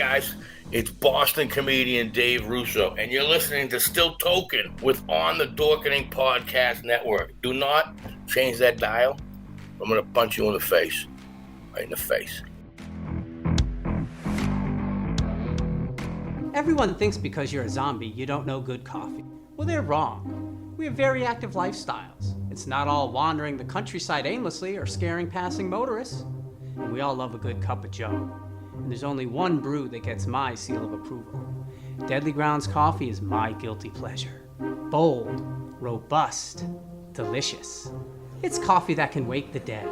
guys? It's Boston comedian Dave Russo, and you're listening to Still Toking with On the Dorkening Podcast Network. Do not change that dial. I'm going to punch you in the face. Right in the face. Everyone thinks because you're a zombie, you don't know good coffee. Well, they're wrong. We have very active lifestyles. It's not all wandering the countryside aimlessly or scaring passing motorists. And we all love a good cup of joe. And there's only one brew that gets my seal of approval. Deadly Grounds coffee is my guilty pleasure. Bold, robust, delicious. It's coffee that can wake the dead.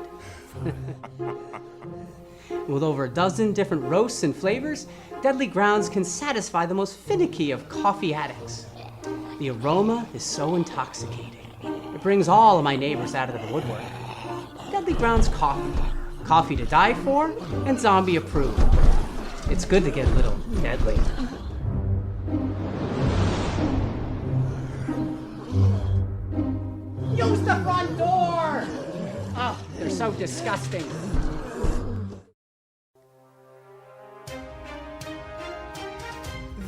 With over a dozen different roasts and flavors, Deadly Grounds can satisfy the most finicky of coffee addicts. The aroma is so intoxicating. It brings all of my neighbors out of the woodwork. Deadly Grounds coffee. Coffee to die for and zombie approved. It's good to get a little deadly. Use the front door! Oh, they're so disgusting.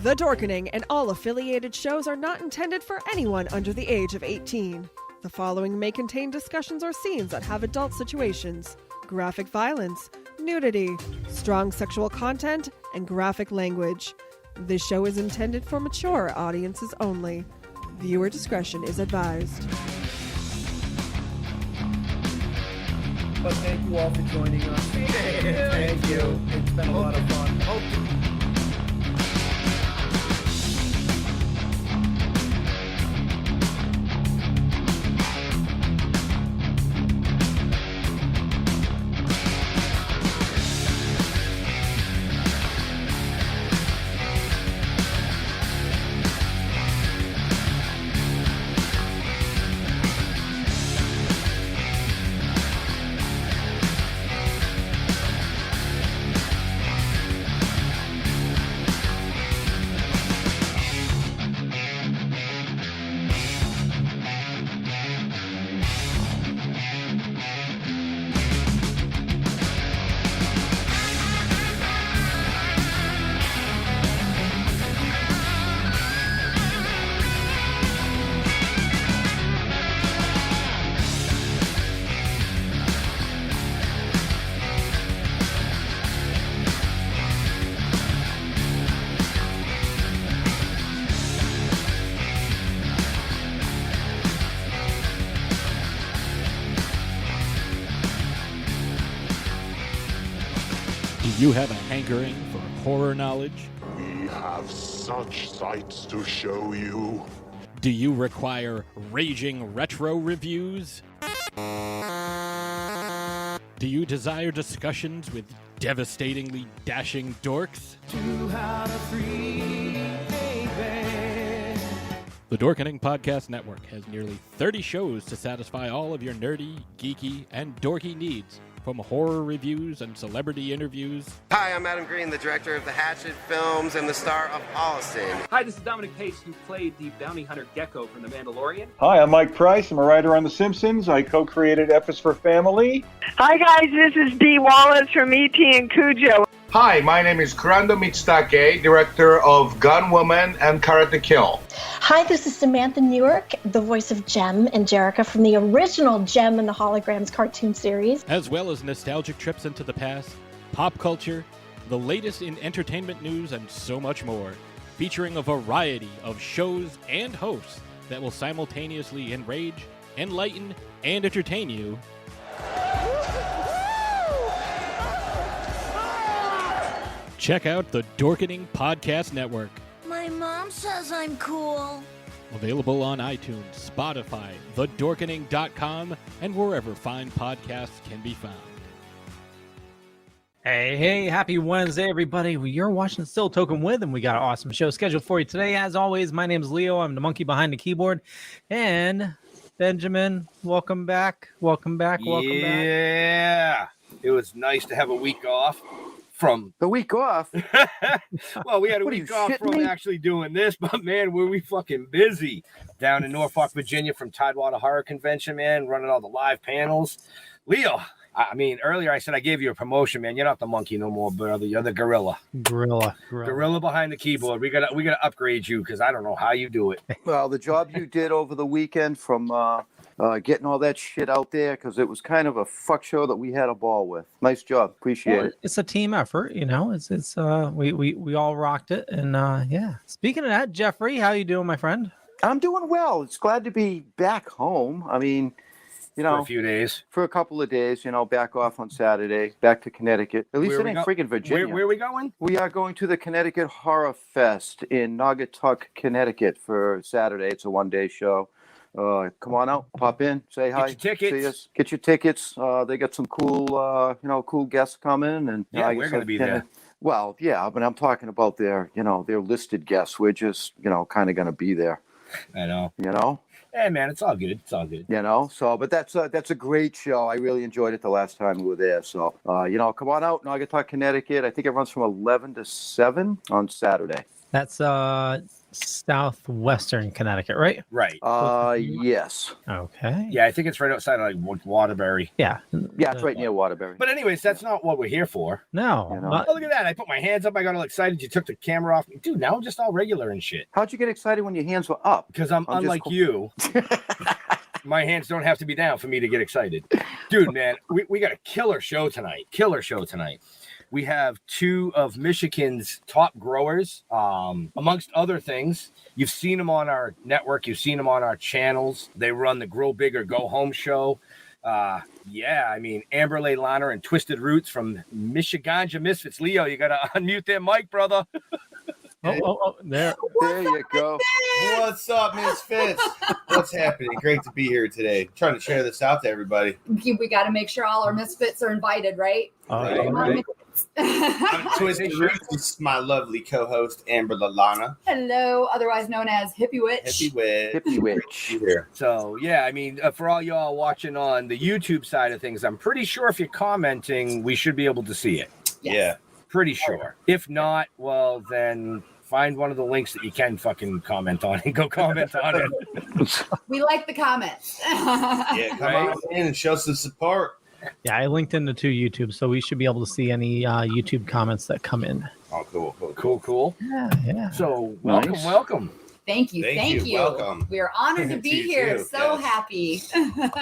The Dorkening and all affiliated shows are not intended for anyone under the age of 18. The following may contain discussions or scenes that have adult situations, graphic violence, nudity, strong sexual content, and graphic language. This show is intended for mature audiences only. Viewer discretion is advised. But thank you all for joining us. Thank you. It's been a lot of fun. Do you have a hankering for horror knowledge? We have such sights to show you. Do you require raging retro reviews? Do you desire discussions with devastatingly dashing dorks? The Dorkening Podcast Network has nearly 30 shows to satisfy all of your nerdy, geeky, and dorky needs. From horror reviews and celebrity interviews. Hi, I'm Adam Green, the director of the Hatchet films and the star of Holliston. Hi, this is Dominic Pace, who played the bounty hunter Gecko from The Mandalorian. Hi, I'm Mike Price. I'm a writer on The Simpsons. I co-created F is for Family. Hi, guys. This is Dee Wallace from E.T. and Cujo. Hi, my name is Kurando Mitsutake, director of Gun Woman and Karate Kill. Hi, this is Samantha Newark, the voice of Jem and Jerrica from the original Jem and the Holograms cartoon series. As well as nostalgic trips into the past, pop culture, the latest in entertainment news, and so much more. Featuring a variety of shows and hosts that will simultaneously enrage, enlighten, and entertain you. Check out the Dorkening Podcast Network. My mom says I'm cool. Available on iTunes, Spotify, thedorkening.com, and wherever fine podcasts can be found. Hey, happy Wednesday, everybody. You're watching Still Toking with, and we got an awesome show scheduled for you today. As always, my name is Leo. I'm the monkey behind the keyboard. And Benjamin, welcome back. Welcome back. Yeah. It was nice to have a week off. From the week off. Well, we had a week off from actually doing this, but man, were we fucking busy down in Norfolk, Virginia from Tidewater Horror Convention, man, running all the live panels. Leo, I mean, earlier I said I gave you a promotion, man. You're not the monkey no more, brother. You're the gorilla. Gorilla behind the keyboard. We gotta upgrade you because I don't know how you do it. Well, the job you did over the weekend from getting all that shit out there, because it was kind of a fuck show that we had a ball with. Nice job. Appreciate it. It's a team effort, you know. It's we all rocked it, and yeah. Speaking of that, Jeffrey, how you doing, my friend? I'm doing well. It's glad to be back home. I mean, you know, for a few days. For a couple of days, you know, back off on Saturday, back to Connecticut. At least it ain't freaking Virginia. Where are we going? We are going to the Connecticut Horror Fest in Naugatuck, Connecticut for Saturday. It's a one-day show. Come on out, pop in, say hi, get your tickets. See us. Get your tickets. They got some cool, cool guests coming, and yeah, we're going to be there. Well, yeah, but I'm talking about their listed guests. We're just, kind of going to be there. I know. Hey, man, it's all good. It's all good. But that's a great show. I really enjoyed it the last time we were there. So, come on out, Naugatuck, Connecticut. I think it runs from 11 to 7 on Saturday. That's southwestern Connecticut, right? Right. Yes. Okay. Yeah, I think it's right outside of Waterbury. Yeah. Yeah, it's right near Waterbury. But anyways, that's not what we're here for. No. Oh, look at that. I put my hands up. I got all excited. You took the camera off. Dude, now I'm just all regular and shit. How'd you get excited when your hands were up? Because I'm unlike you. My hands don't have to be down for me to get excited. Dude, man, we got a killer show tonight. We have two of Michigan's top growers, amongst other things. You've seen them on our network. You've seen them on our channels. They run the Grow Big or Go Home show. Amber Lalanna and TwizTD RootZ from MichiGanjA MisFiTZ. Leo, you got to unmute their mic, brother. There you go. What's up, Misfits? What's happening? Great to be here today. I'm trying to share this out to everybody. We got to make sure all our misfits are invited, right? Right. I'm TwizTD RootZ. This is my lovely co-host, Amber Lalanna. Hello, otherwise known as Hippie Witch. Hippie Witch. Here. So, yeah, I mean, for all y'all watching on the YouTube side of things, I'm pretty sure if you're commenting, we should be able to see it. Yes. Yeah. Pretty sure. If not, well, then find one of the links that you can fucking comment on and go comment on it. We like the comments. Yeah, come on in and show some support. Yeah, I linked into 2 YouTube, so we should be able to see any YouTube comments that come in. Oh, cool. Yeah. So, nice. welcome. Thank you. Welcome. We are honored to be here. Too. So yes. Happy.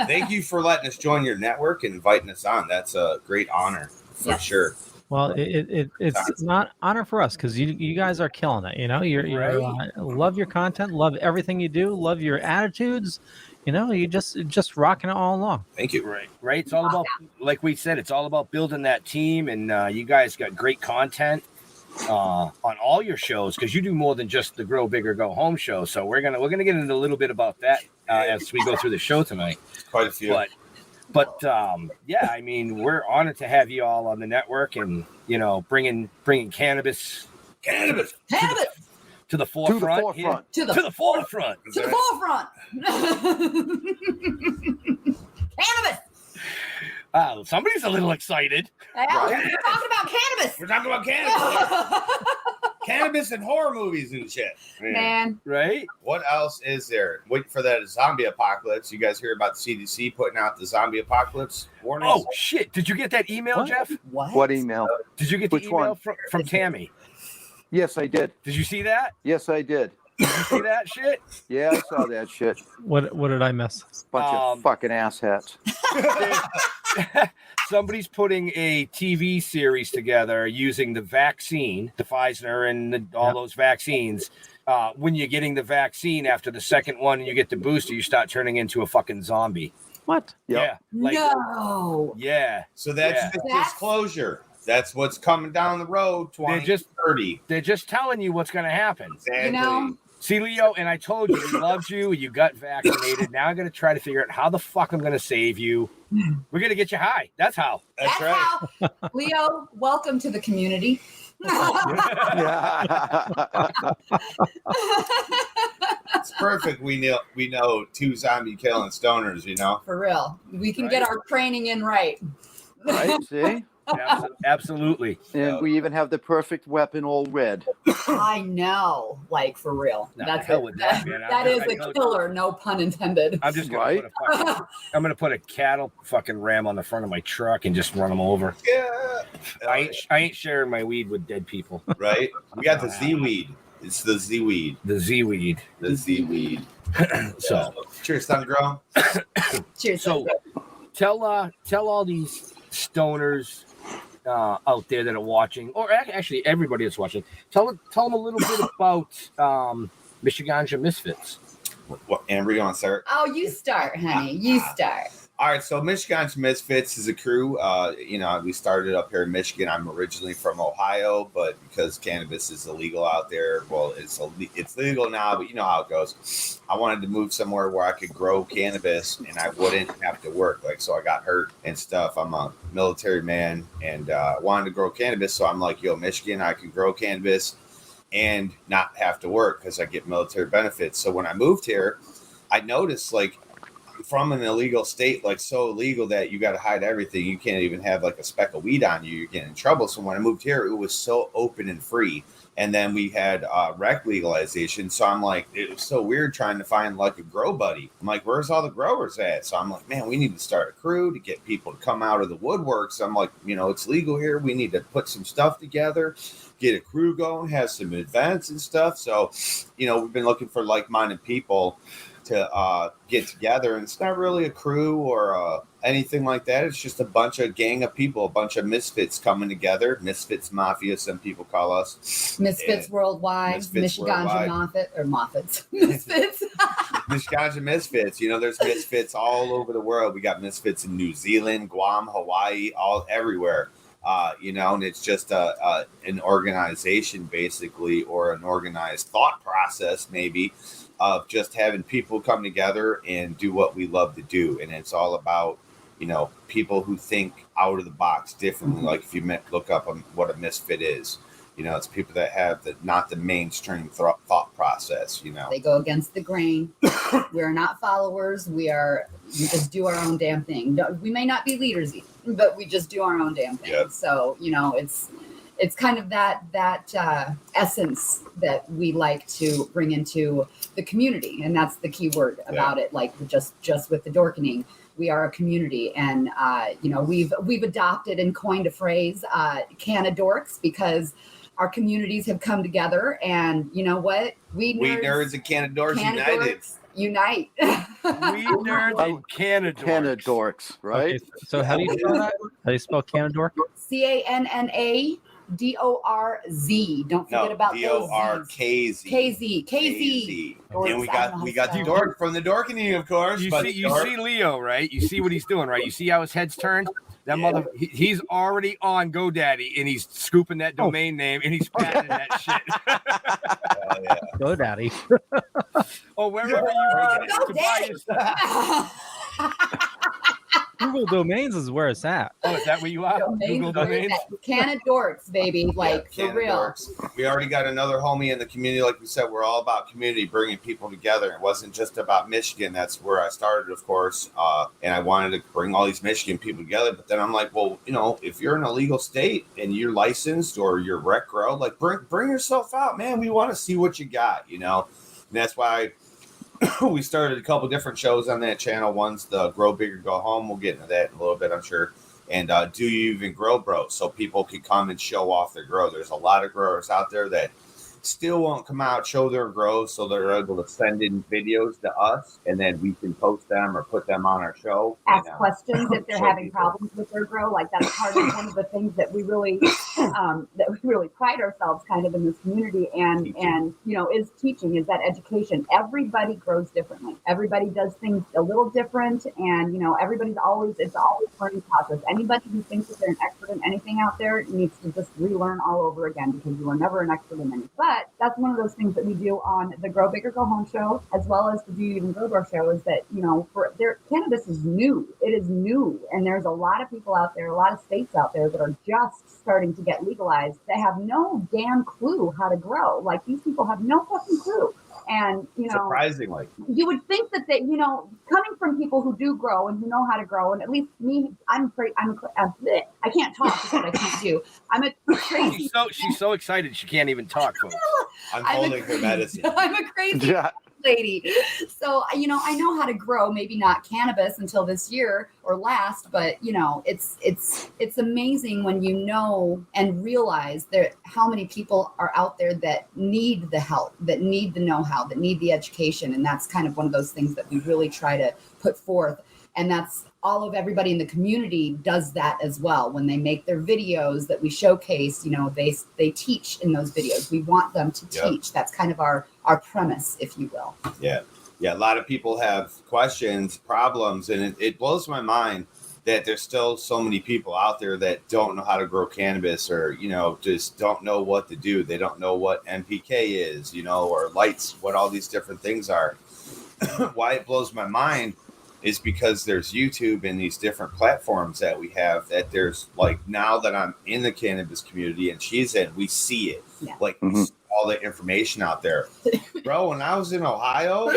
Thank you for letting us join your network and inviting us on. That's a great honor for sure. Well, it's not honor for us because you guys are killing it. You're love your content, love everything you do, love your attitudes. You just rocking it all along. Thank you. Right. It's all about, like we said, it's all about building that team, and you guys got great content on all your shows because you do more than just the Grow Big or Go Home show. So we're gonna get into a little bit about that as we go through the show tonight. Quite a few. But yeah, I mean, we're honored to have you all on the network, and bringing cannabis to the forefront. To the forefront. Cannabis. Somebody's a little excited. We're talking about cannabis. We're talking about cannabis. Cannabis and horror movies and shit. Man. Right? What else is there? Wait for that zombie apocalypse. You guys hear about the CDC putting out the zombie apocalypse warnings? Oh, shit. Did you get that email, Jeff? What email? Did you get the email from Tammy? Yes, I did. Did you see that? Yes, I did. Did you see that shit? Yeah, I saw that shit. What did I miss? Bunch of fucking asshats. Somebody's putting a TV series together using the vaccine, the Pfizer and all those vaccines. When you're getting the vaccine after the second one and you get the booster, you start turning into a fucking zombie. What? Yep. Yeah. No. Yeah. So that's the disclosure. That's what's coming down the road. 2030. They're just telling you what's going to happen. Exactly. See, Leo, and I told you, we loved you. You got vaccinated. Now I'm going to try to figure out how the fuck I'm going to save you. We're going to get you high. That's how. That's right. How. Leo, welcome to the community. It's perfect. We know 2 zombie killing stoners, For real. We can get our training in right. Right, see? Absolutely. And we even have the perfect weapon, all red. I know, like for real. Nah, That's hell it. with that, man. That is a killer, no pun intended. I'm just gonna I'm gonna put a cattle fucking ram on the front of my truck and just run them over. Yeah. I ain't sharing my weed with dead people. Right? We got the Z-weed. It's the Z-weed. The Z-weed. The Z-weed. So, cheers, Sun Girl. Cheers. So, tell all these stoners out there that are watching, or actually everybody that's watching, tell them a little bit about MichiGanjA MisFiTZ. What, Amber, you want to start? Oh, you start, honey. You start. All right, so MichiGanjA MisFiTZ is a crew. We started up here in Michigan. I'm originally from Ohio, but because cannabis is illegal out there, well, it's legal now, but you know how it goes. I wanted to move somewhere where I could grow cannabis and I wouldn't have to work. So I got hurt and stuff. I'm a military man and wanted to grow cannabis. So I'm like, yo, Michigan, I can grow cannabis and not have to work because I get military benefits. So when I moved here, I noticed from an illegal state, so illegal that you got to hide everything. You can't even have a speck of weed on you. You're getting in trouble. So when I moved here, it was so open and free. And then we had rec legalization. So I'm like, it was so weird trying to find a grow buddy. I'm like, where's all the growers at? So I'm like, man, we need to start a crew to get people to come out of the woodwork. So I'm like, it's legal here. We need to put some stuff together, get a crew going, have some events and stuff. So, we've been looking for like-minded people to get together, and it's not really a crew or anything like that. It's just a bunch of gang of people, a bunch of misfits coming together. Misfits Mafia, some people call us. Misfits Worldwide, MichiGanjA Moffits. Misfits. MichiGanjA MisFiTZ. There's misfits all over the world. We got misfits in New Zealand, Guam, Hawaii, everywhere. And it's just an organization basically, or an organized thought process maybe, of just having people come together and do what we love to do. And it's all about, people who think out of the box differently. Like if you look up what a misfit is, it's people that have not the mainstream thought process, They go against the grain. We are not followers. We just do our own damn thing. We may not be leaders, but we just do our own damn thing. Yep. So, it's kind of that essence that we like to bring into the community, and that's the key word about it. Just with the Dorkening, we are a community, and we've adopted and coined a phrase, "Canna Dorks," because our communities have come together, and you know what? We nerds and Canna Dorks united. Unite. We nerds and Canna Dorks. Canna Dorks, right? Okay, so how do you spell that? How do you spell Canna Dork? CANNA. DORZ. Don't forget about DORKZ. KZ. And we got the dork from the Dorkening, of course. You see Leo, right? You see what he's doing, right? You see how his head's turned? That he's already on GoDaddy and he's scooping that domain name and he's patenting that shit. GoDaddy. Or wherever you go. Google Domains is where it's at. Oh, is that where you are? Google Domains? Canna Dorks, baby. For real. Dorks. We already got another homie in the community. Like we said, we're all about community, bringing people together. It wasn't just about Michigan. That's where I started, of course. And I wanted to bring all these Michigan people together. But then I'm like, well, if you're in a legal state and you're licensed or you're rec grow, bring yourself out, man. We want to see what you got, And that's why we started a couple different shows on that channel. One's the Grow Bigger, Go Home. We'll get into that in a little bit, I'm sure. And Do You Even Grow, Bro? So people can come and show off their grow. There's a lot of growers out there that still won't come out, show their grows, so they're able to send in videos to us, and then we can post them or put them on our show. Ask questions if they're having problems with their grow. That's part of one of the things that we really pride ourselves kind of in this community and is teaching, is that education. Everybody grows differently. Everybody does things a little different, and it's always a learning process. Anybody who thinks that they're an expert in anything out there needs to just relearn all over again, because you are never an expert in anything. But that's one of those things that we do on the Grow Bigger, Go Home show, as well as the Do You Even Grow Bro show, is that, cannabis is new. It is new. And there's a lot of people out there, a lot of states out there that are just starting to get legalized that have no damn clue how to grow. These people have no fucking clue. and surprisingly, you would think that they, coming from people who do grow and who know how to grow, and at least me, I can't talk because I can't do. I'm a crazy. She's so excited she can't even talk, folks. I'm holding her medicine. I'm a crazy lady. So, I know how to grow, maybe not cannabis until this year or last, but it's amazing when you know and realize that how many people are out there that need the help, that need the know-how, that need the education. And that's kind of one of those things that we really try to put forth. And that's all of everybody in the community does that as well. When they make their videos that we showcase, they teach in those videos. We want them to teach. That's kind of our premise, if you will. Yeah. A lot of people have questions, problems, and it blows my mind that there's still so many people out there that don't know how to grow cannabis, or, just don't know what to do. They don't know what NPK is, or lights, what all these different things are. Why it blows my mind is because there's YouTube and these different platforms that we have, that there's, like, now that I'm in the cannabis community and she's in, we see it. Like, we see all the information out there. Bro, when I was in Ohio,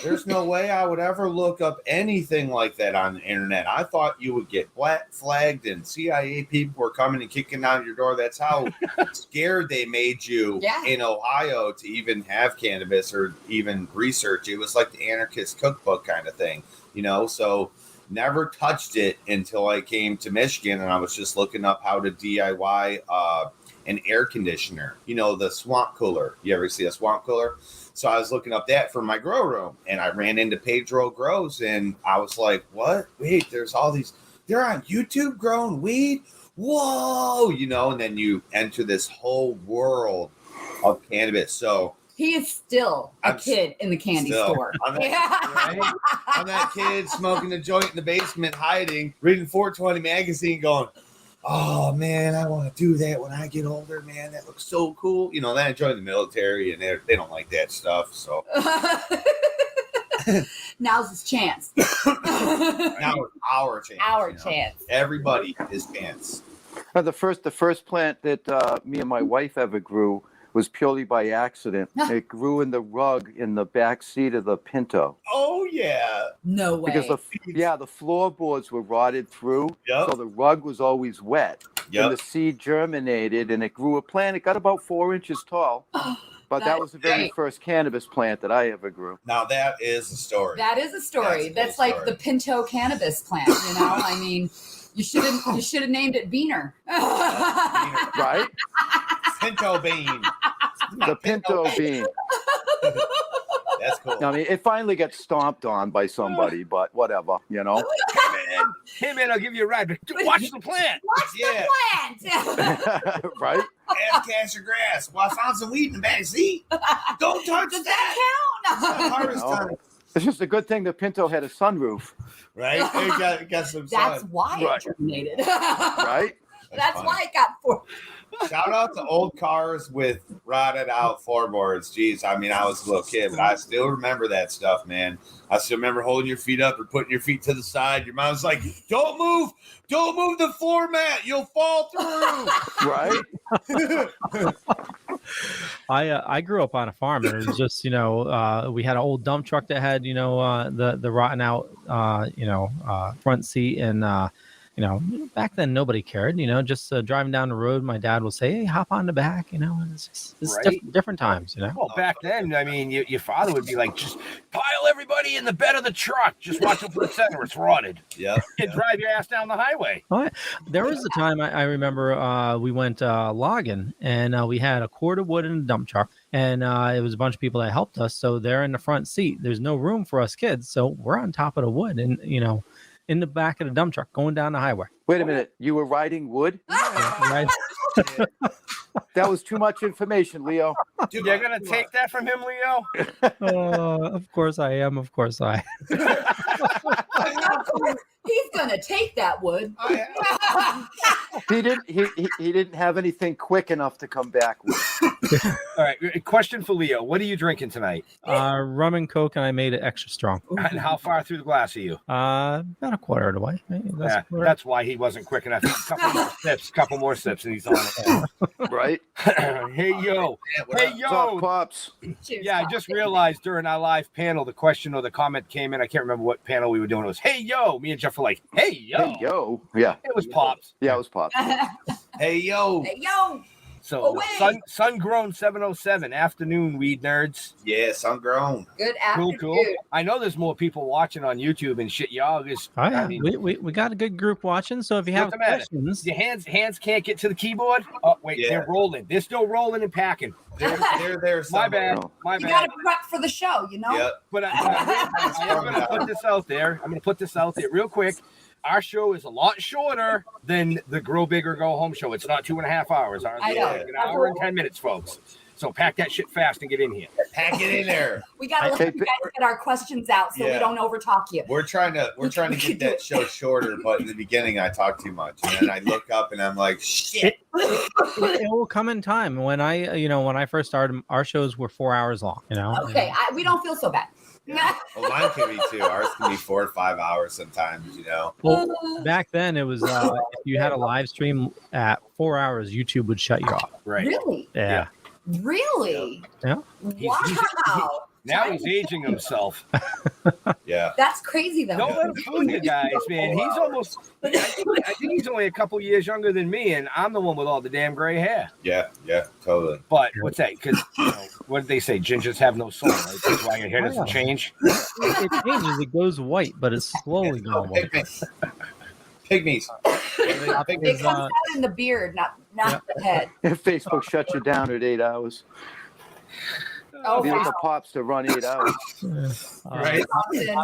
there's no way I would ever look up anything like that on the internet. I thought you would get flagged and CIA people were coming and kicking down your door. That's how scared they made you in Ohio to even have cannabis or even research. It was like the anarchist cookbook kind of thing, so never touched it until I came to Michigan, and I was just looking up how to DIY an air conditioner, the swamp cooler. You ever see a swamp cooler? So I was looking up that for my grow room, and I ran into Pedro Grows, and I was like, what? Wait, there's all these, they're on YouTube growing weed? Whoa, and then you enter this whole world of cannabis. So he is still a kid in the candy store. I'm that kid smoking a joint in the basement, hiding, reading 420 magazine, going, oh, man, I want to do that when I get older, man. That looks so cool. Then I joined the military, and they don't like that stuff. So now's his chance. Now it's our chance. Our chance. Everybody is chance. The first plant that me and my wife ever grew was purely by accident. It grew in the rug in the back seat of the Pinto. Oh, yeah. No way. Because the floorboards were rotted through, so the rug was always wet. And the seed germinated, and it grew a plant. It got about 4 inches tall. But that was the very first cannabis plant that I ever grew. Now that is a story. That is a story. That's like the Pinto cannabis plant, I mean, you should have named it Beaner. Right? Pinto bean. The Pinto bean. That's cool. I mean, it finally got stomped on by somebody, but whatever, Hey, man, I'll give you a ride. But watch the plant. Watch the plant. Right? Ass cash or grass. Well, I found some weed in the back seat. Don't touch Does that. that count? It's the hardest time. It's just a good thing the Pinto had a sunroof. Right? It got some sun. That's why it germinated. Right? That's why it got 4. Shout out to old cars with rotted out floorboards. Jeez, I mean, I was a little kid, but I still remember that stuff, man. I still remember holding your feet up or putting your feet to the side. Your mom's like, don't move the floor mat. You'll fall through. Right? I grew up on a farm, and it was just, we had an old dump truck that had, the rotten out, front seat, and, back then nobody cared, just driving down the road, my dad would say, hey, hop on the back, it's different times, Well, back then, I mean, your father would be like, just pile everybody in the bed of the truck. Just watch it for the center. It's rotted. Yeah. And drive your ass down the highway. There was a time I remember we went logging, and we had a cord of wood in a dump truck, and it was a bunch of people that helped us. So they're in the front seat. There's no room for us kids. So we're on top of the wood, and, in the back of the dump truck going down the highway. Wait a minute. You were riding wood? Right. That was too much information, Leo. Dude, you're going to take that from him, Leo? Of course I am. Of course I. He's going to take that wood. He didn't have anything quick enough to come back with. All right. Question for Leo. What are you drinking tonight? Rum and Coke, and I made it extra strong. And how far through the glass are you? About a quarter of the way. That's why he wasn't quick enough. Couple more sips, and he's on it. Right? Hey, yo. Hey, yo. Pops. Yeah, I just realized during our live panel, the question or the comment came in. I can't remember what panel we were doing. It was, hey, yo. Me and Jeff were like, hey, yo. Hey, yo. Yeah. It was Pops. Yeah, it was Pops. Hey, yo. Hey, yo. So, Sun-Grown 707, afternoon, weed nerds. Yeah, Sun-Grown. Good afternoon. Cool. I know there's more people watching on YouTube and shit. Y'all just, Oh, yeah. We got a good group watching, so if you have questions. Your hands can't get to the keyboard? Oh, wait, they're rolling. They're still rolling and packing. They're there. My bad. You got to prep for the show, you know? Yep. But I am going to put this out there. I'm going to put this out there real quick. Our show is a lot shorter than the Grow Big or Go Home show. It's not 2.5 hours. Ours is like an hour and 10 minutes, folks. So pack that shit fast and get in here. Pack it in there. We got to let you guys get our questions out so we don't overtalk you. We're trying to get that show shorter, but in the beginning I talk too much, and then I look up and I'm like, shit. It will come in time. When I first started, our shows were 4 hours long. Okay, we don't feel so bad. Yeah. Well, mine can be too. Ours can be 4 to 5 hours sometimes, Well, back then it was if you had a live stream at 4 hours, YouTube would shut you off. Right. Really? Yeah. Really? Yeah. Wow. Now he's aging himself. Yeah. That's crazy, though. Don't let him fool you guys, man. He's almost, I think he's only a couple years younger than me, and I'm the one with all the damn gray hair. Yeah, totally. But what's that? Because, what did they say? Gingers have no soul, right? That's why your hair doesn't change. It changes. It goes white, but it's slowly going white. Pygmies. It comes out in the beard, not the head. If Facebook shuts you down at 8 hours. Oh, Leave the Pops to run 8 hours. Right.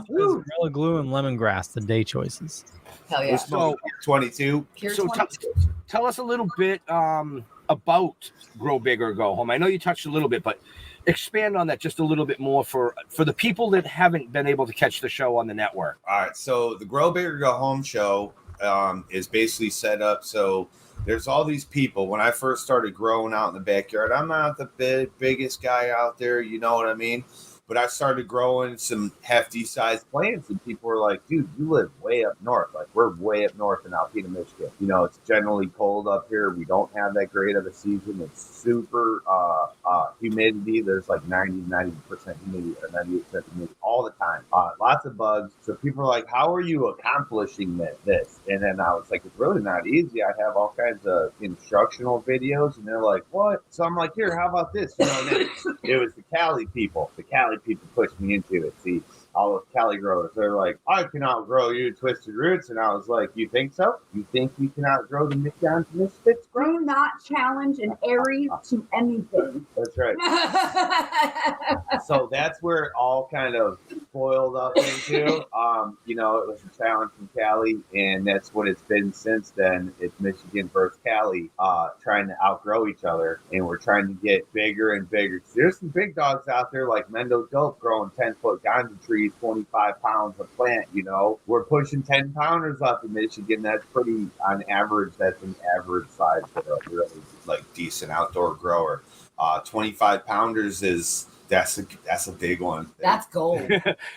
Gorilla Glue and lemongrass, the day choices. Hell yeah. So 22. So tell us a little bit about Grow Big or Go Home. I know you touched a little bit, but expand on that just a little bit more for the people that haven't been able to catch the show on the network. All right. So the Grow Big or Go Home show is basically set up so there's all these people. When I first started growing out in the backyard, I'm not the biggest guy out there, you know what I mean? But I started growing some hefty sized plants, and people were like, dude, you live way up north. Like, we're way up north in Alpena, Michigan. It's generally cold up here. We don't have that great of a season. It's super humidity. There's like 90% humidity or 98% humidity all the time. Lots of bugs. So people are like, how are you accomplishing this? And then I was like, it's really not easy. I have all kinds of instructional videos, and they're like, what? So I'm like, here, how about this? It was the Cali people. The Cali people pushed me into it. See, all those Cali growers, they're like, I can outgrow you, Twisted Roots. And I was like, you think so? You think you can outgrow the MichiGanjA MisFiTZ? Do not challenge an Aries to anything. That's right. So that's where it all kind of boiled up into. It was a challenge from Cali, and that's what it's been since then. It's Michigan versus Cali, trying to outgrow each other, and we're trying to get bigger and bigger. There's some big dogs out there like Mendo Dope growing 10-foot ganja trees, 25 pounds a plant. We're pushing 10 pounders up in Michigan. That's pretty, on average, that's an average size for a really decent outdoor grower. 25 pounders that's a big one. That's gold.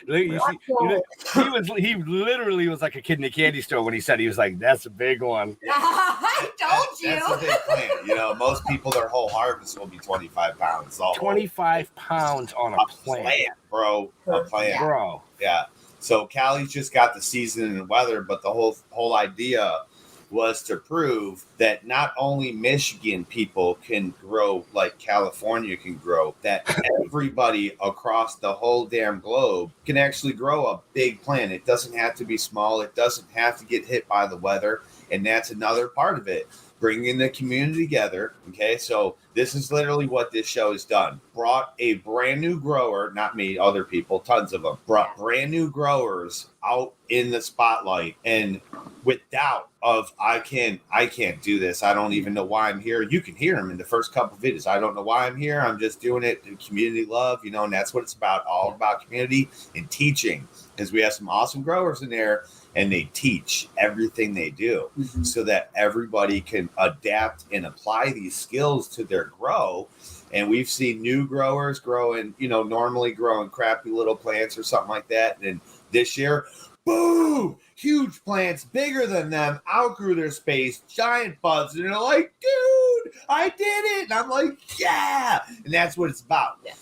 He literally was like a kid in a candy store when he said, he was like, that's a big one. I told you. That's a big plant. Most people, their whole harvest will be 25 pounds. 25 pounds on a plant, bro. A plant, bro. Yeah. So Cali's just got the season and weather, but the whole idea was to prove that not only Michigan people can grow like California can grow, that everybody across the whole damn globe can actually grow a big plant. It doesn't have to be small. It doesn't have to get hit by the weather. And that's another part of it. Bringing the community together. Okay, so this is literally what this show has done. Brought a brand new grower, not me, other people, tons of them, brought brand new growers out in the spotlight and with doubt of I can't do this. I don't even know why I'm here. You can hear him in the first couple of videos. I don't know why I'm here. I'm just doing it in community love, and that's what it's about. All about community and teaching, because we have some awesome growers in there and they teach everything they do so that everybody can adapt and apply these skills to their grow. And we've seen new growers growing, normally growing crappy little plants or something like that. And this year, boom, huge plants bigger than them, outgrew their space, giant buds. And they're like, dude, I did it. And I'm like, yeah. And that's what it's about. Yeah.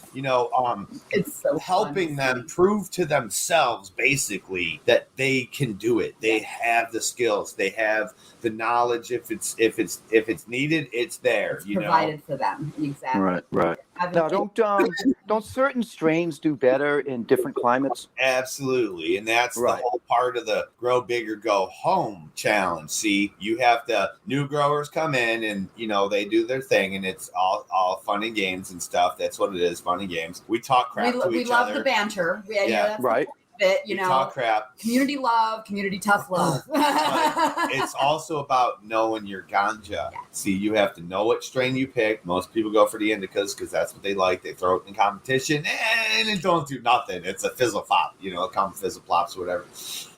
It's so helping them prove to themselves basically that they can do it. They have the skills. They have the knowledge. If it's needed, it's there. It's provided for them. Exactly. Right. Now, don't certain strains do better in different climates? Absolutely, and that's the whole part of the Grow Bigger Go Home challenge. See, you have the new growers come in, and they do their thing, and it's all fun and games and stuff. That's what it is, fun and games. We talk crap to each other. We love the banter. Yeah, right. Bit, talk crap. Community love, community tough love. It's also about knowing your ganja. Yeah. See, you have to know what strain you pick. Most people go for the indicas because that's what they like. They throw it in competition and it don't do nothing. It's a fizzle flop, a couple fizzle plops, whatever.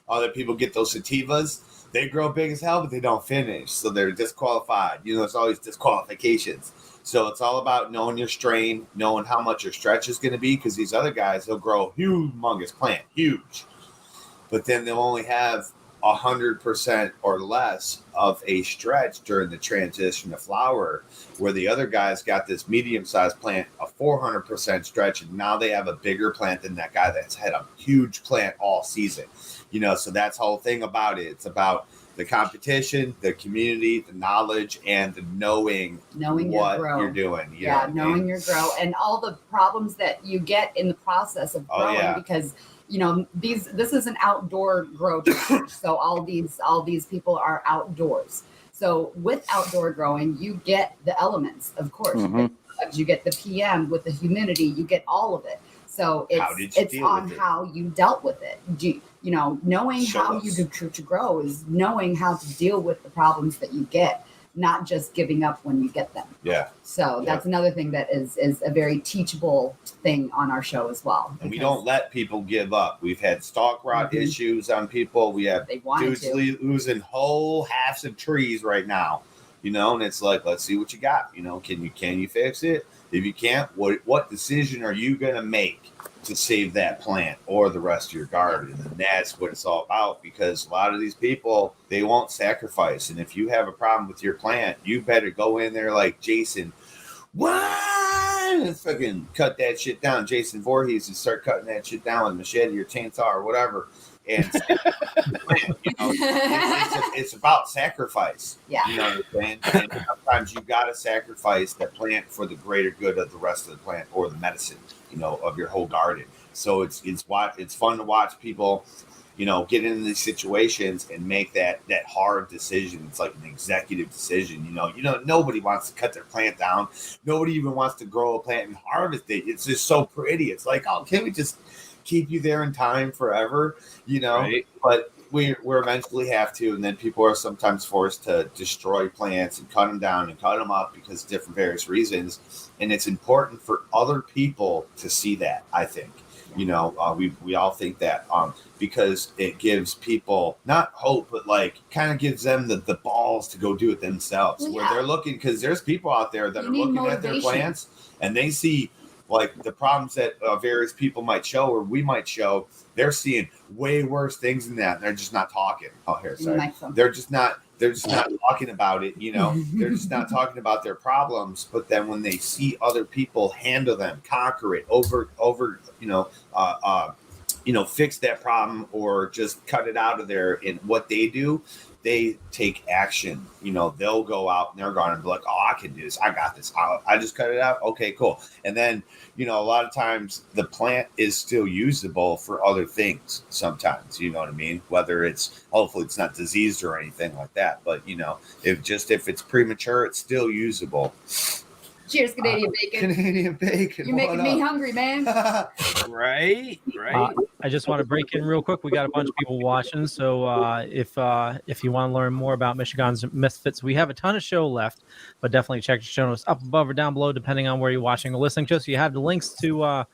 Other people get those sativas. They grow big as hell, but they don't finish. So they're disqualified. There's always disqualifications. So it's all about knowing your strain, knowing how much your stretch is going to be, because these other guys, they'll grow a humongous plant, huge. But then they'll only have 100% or less of a stretch during the transition to flower, where the other guys got this medium-sized plant, a 400% stretch, and now they have a bigger plant than that guy that's had a huge plant all season. So that's the whole thing about it. It's about the competition, the community, the knowledge, and the knowing what you're doing. Knowing your grow and all the problems that you get in the process of growing, because this is an outdoor grow challenge. So all these people are outdoors. So with outdoor growing, you get the elements, of course. You get the PM with the humidity. You get all of it. So it's on how you dealt with it. Knowing how you do to grow is knowing how to deal with the problems that you get, not just giving up when you get them. Yeah. So that's another thing that is a very teachable thing on our show as well. And we don't let people give up. We've had stalk rot issues on people. We have dudes losing whole halves of trees right now. And it's like, let's see what you got. Can you fix it? If you can't, what decision are you going to make to save that plant or the rest of your garden? And that's what it's all about, because a lot of these people, they won't sacrifice. And if you have a problem with your plant, you better go in there like Jason. What? And fucking cut that shit down. Jason Voorhees, and start cutting that shit down with a machete or chainsaw or whatever. And it's about sacrifice. Yeah. You know what I'm saying? And sometimes you got to sacrifice that plant for the greater good of the rest of the plant or the medicine, of your whole garden. So it's fun to watch people, get into these situations and make that hard decision. It's like an executive decision. Nobody wants to cut their plant down. Nobody even wants to grow a plant and harvest it. It's just so pretty. It's like, oh, can't we just keep you there in time forever? Right. But we eventually have to, and then people are sometimes forced to destroy plants and cut them down and cut them up because of different various reasons. And it's important for other people to see that, I think. We all think that because it gives people not hope, but like kind of gives them the balls to go do it themselves. Where they're looking, because there's people out there that are looking at their plants and they see like the problems that various people might show or we might show. They're seeing way worse things than that. And they're just not talking. Oh, here, sorry. They're just not talking about it. They're just not talking about their problems. But then when they see other people handle them, conquer it, fix that problem or just cut it out of there in what they do, they take action. They'll go out in their garden and be like, oh, I can do this. I got this. I just cut it out. Okay, cool. And then, a lot of times the plant is still usable for other things sometimes, you know what I mean? Whether hopefully it's not diseased or anything like that. But, if it's premature, it's still usable. Cheers, Canadian bacon. Canadian bacon. You're making me hungry, man. Right. I just want to break in real quick. We got a bunch of people watching, so if you want to learn more about MichiGanjA MisFiTZ, we have a ton of show left, but definitely check the show notes up above or down below, depending on where you're watching or listening to. So you have the links to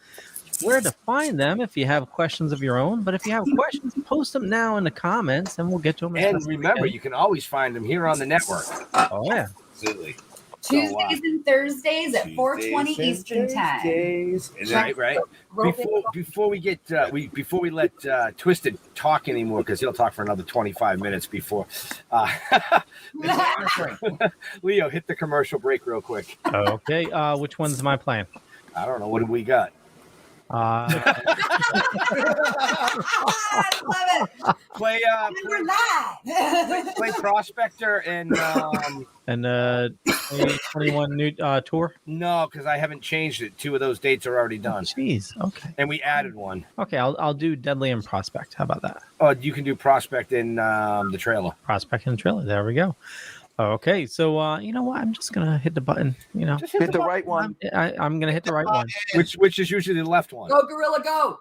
where to find them if you have questions of your own. But if you have questions, post them now in the comments, and we'll get to them. And remember, you can always find them here on the network. Oh yeah, absolutely. Tuesdays and Thursdays at 4:20 Eastern Time. Right. Before we get before we let Twisted talk anymore, because he'll talk for another 25 minutes before. Leo, hit the commercial break real quick. Okay. Which one's my plan? I don't know. What have we got? I love it. Play Prospector and 2021 new tour. No, because I haven't changed it. 2 of those dates are already done. Jeez. Okay. And we added one. Okay, I'll do Deadly and Prospect. How about that? Oh, you can do Prospect in the trailer. Prospect in the trailer. There we go. Okay, so you know what? I'm just gonna hit the button. Just hit the right one. I'm gonna hit the right one. Which is usually the left one. Go, Gorilla, go.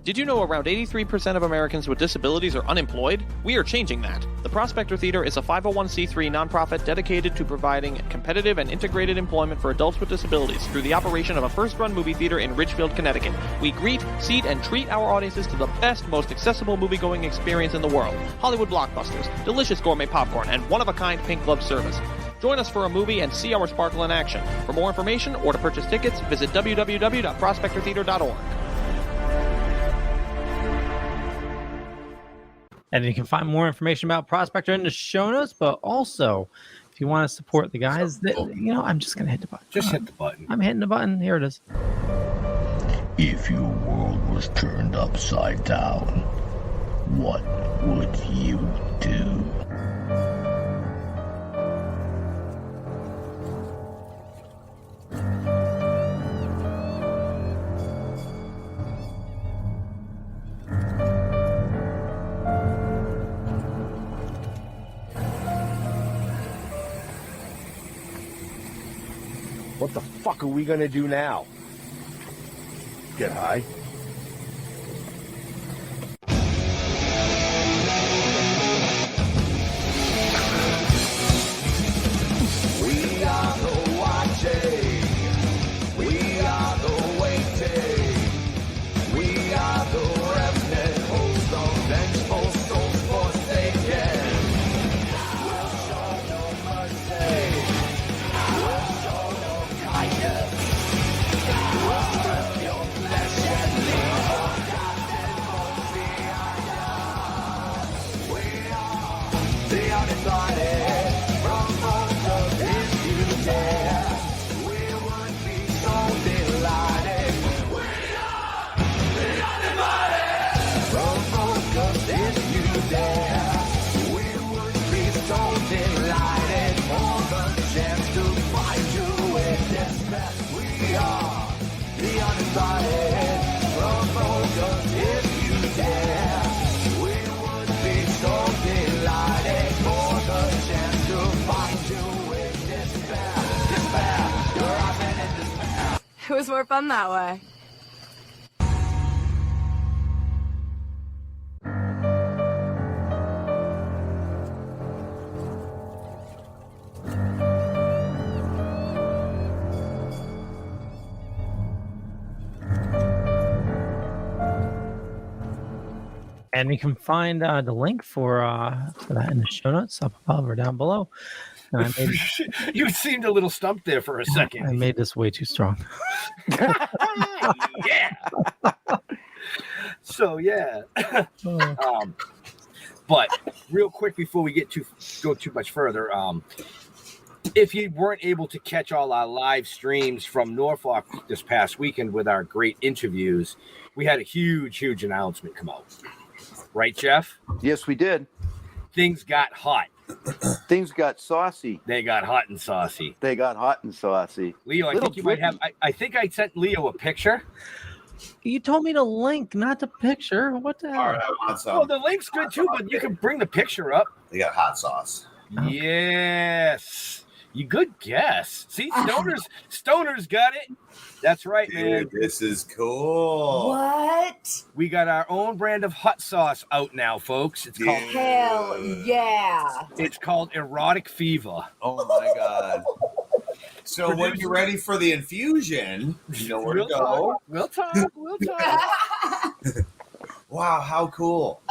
Did you know around 83% of Americans with disabilities are unemployed? We are changing that. The Prospector Theater is a 501c3 nonprofit dedicated to providing competitive and integrated employment for adults with disabilities through the operation of a first-run movie theater in Ridgefield, Connecticut. We greet, seat, and treat our audiences to the best, most accessible movie-going experience in the world. Hollywood blockbusters, delicious gourmet popcorn, and one-of-a-kind pink glove service. Join us for a movie and see our sparkle in action. For more information or to purchase tickets, visit www.prospectortheater.org. And you can find more information about Prospector in the show notes, but also, if you want to support the guys, I'm just going to hit the button. Just hit the button. I'm hitting the button. Here it is. If your world was turned upside down, what would you do? What the fuck are we gonna do now? Get high? We are the watching. We are the waiting. We are the remnant. Hold on, vengeful souls forsaken. We'll show no mercy. We'll show no kindness. We'll strip your flesh and leave your captive bones behind us. We are the uninvited. From most of this you dare, we would be so delighted. We are the uninvited. From most of this you dare, we would be so delighted for the chance to find you in despair. We are the uninvited. From most of this you dare, we would be so delighted for the chance to find you in despair. Despair, you're often in despair. It was more fun that way. And you can find the link for that in the show notes up above or down below. And I made, You seemed a little stumped there for a second. I made this way too strong. Yeah. So yeah. But real quick before we go too much further, if you weren't able to catch all our live streams from Norfolk this past weekend with our great interviews, we had a huge announcement come out. Right, Jeff? Yes, we did. Things got hot. Things got saucy. They got hot and saucy. They got hot and saucy. Leo, I think you might have. I think I sent Leo a picture. You told me to link, not the picture. What the hell? All right, I want some. Oh, the link's good too, but you can bring the picture up. They got hot sauce. Yes. You good guess. See, Stoners got it. That's right, man. Dude, this is cool. What? We got our own brand of hot sauce out now, folks. It's called Hell yeah. It's called Erotic Fever. Oh my god. So when you're ready for the infusion, you know where to go. We'll talk. Wow, how cool.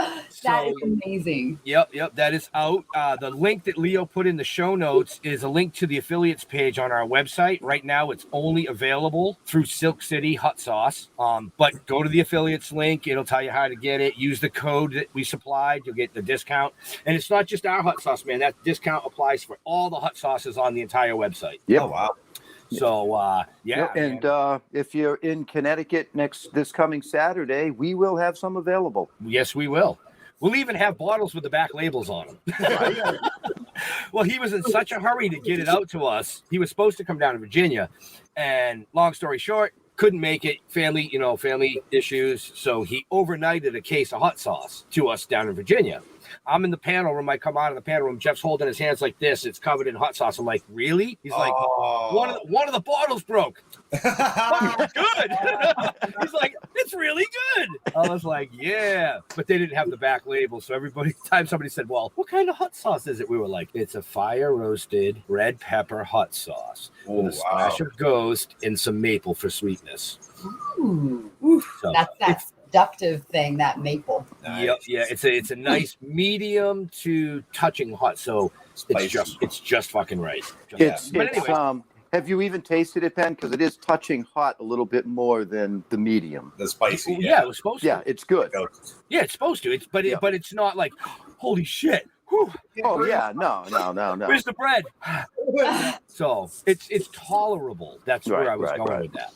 That is amazing. Yep, that is out. The link that Leo put in the show notes is a link to the affiliates page on our website. Right now, it's only available through Silk City Hot Sauce. But go to the affiliates link. It'll tell you how to get it. Use the code that we supplied. You'll get the discount. And it's not just our hot sauce, man. That discount applies for all the hot sauces on the entire website. Yep. Oh, wow. So, yeah. And if you're in Connecticut this coming Saturday, we will have some available. Yes, we will. We'll even have bottles with the back labels on them. Well, he was in such a hurry to get it out to us. He was supposed to come down to Virginia. And long story short, couldn't make it. Family issues. So he overnighted a case of hot sauce to us down in Virginia. I'm in the panel room. I come out of the panel room. Jeff's holding his hands like this. It's covered in hot sauce. I'm like, really? He's like, one of the bottles broke. Good. He's like, it's really good. I was like, yeah. But they didn't have the back label. So time somebody said, well, what kind of hot sauce is it? We were like, it's a fire roasted red pepper hot sauce with a splash of ghost and some maple for sweetness. Ooh. So That's seductive thing, that maple. Nice. Yeah. It's a nice medium to touching hot. So it's just fucking right. But anyway. Have you even tasted it, Ben? Because it is touching hot a little bit more than the medium. The spicy. Yeah, it was supposed to. Yeah, it's good. Yeah, it's supposed to. But it's not like, holy shit. Whew. Oh yeah, no. Where's the bread? So it's tolerable. That's where I was going with that.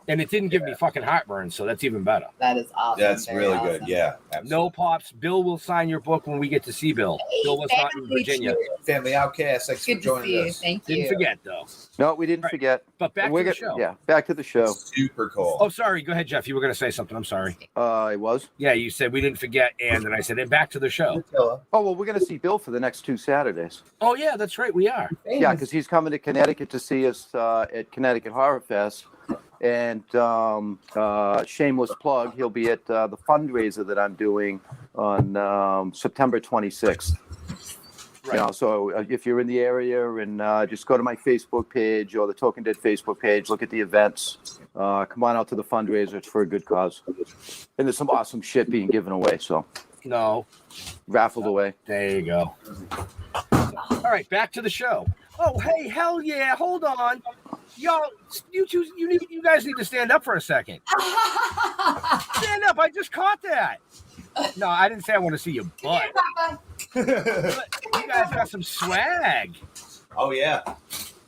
And it didn't give me fucking heartburn, so that's even better. That is awesome. That's really good. Yeah. Absolutely. No pops. Bill will sign your book when we get to see Bill. Bill was not in Virginia. Family Outcast. Thanks for joining us. Thank you. Didn't forget, though. No, we didn't forget. But back to the show. Yeah, back to the show. Super cool. Oh, sorry. Go ahead, Jeff. You were going to say something. I'm sorry. I was? Yeah, you said we didn't forget, and then I said, and back to the show. Oh, well, we're going to see Bill for the next 2 Saturdays. Oh, yeah, that's right. We are. Yeah, because he's coming to Connecticut to see us at Connecticut Horror Fest. And shameless plug, he'll be at the fundraiser that I'm doing on September 26th. Right. So if you're in the area, and just go to my Facebook page or the Toking Dead Facebook page, look at the events. Come on out to the fundraiser. It's for a good cause. And there's some awesome shit being given away. So raffled away. There you go. All right, back to the show. Oh, hey, hell yeah. Hold on. Y'all, you guys need to stand up for a second. Stand up. I just caught that. No, I didn't say I want to see your butt. But you guys got some swag. Oh, yeah.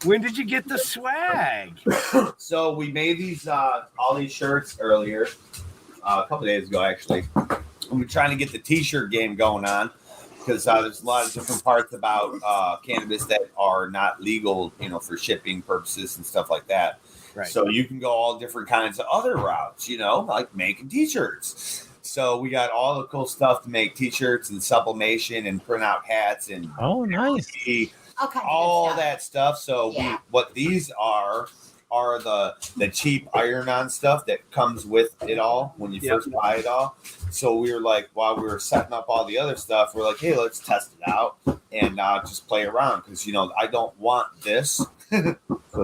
When did you get the swag? So we made these all these shirts earlier, a couple days ago, actually. And we're trying to get the T-shirt game going on. Because there's a lot of different parts about cannabis that are not legal, for shipping purposes and stuff like that. Right. So you can go all different kinds of other routes, like making T-shirts. So we got all the cool stuff to make T-shirts and sublimation and print out hats and nice, all that stuff. So what these are the cheap iron-on stuff that comes with it all when you first buy it all. So we were like, while we were setting up all the other stuff, we're like, hey, let's test it out and just play around because, I don't want this. So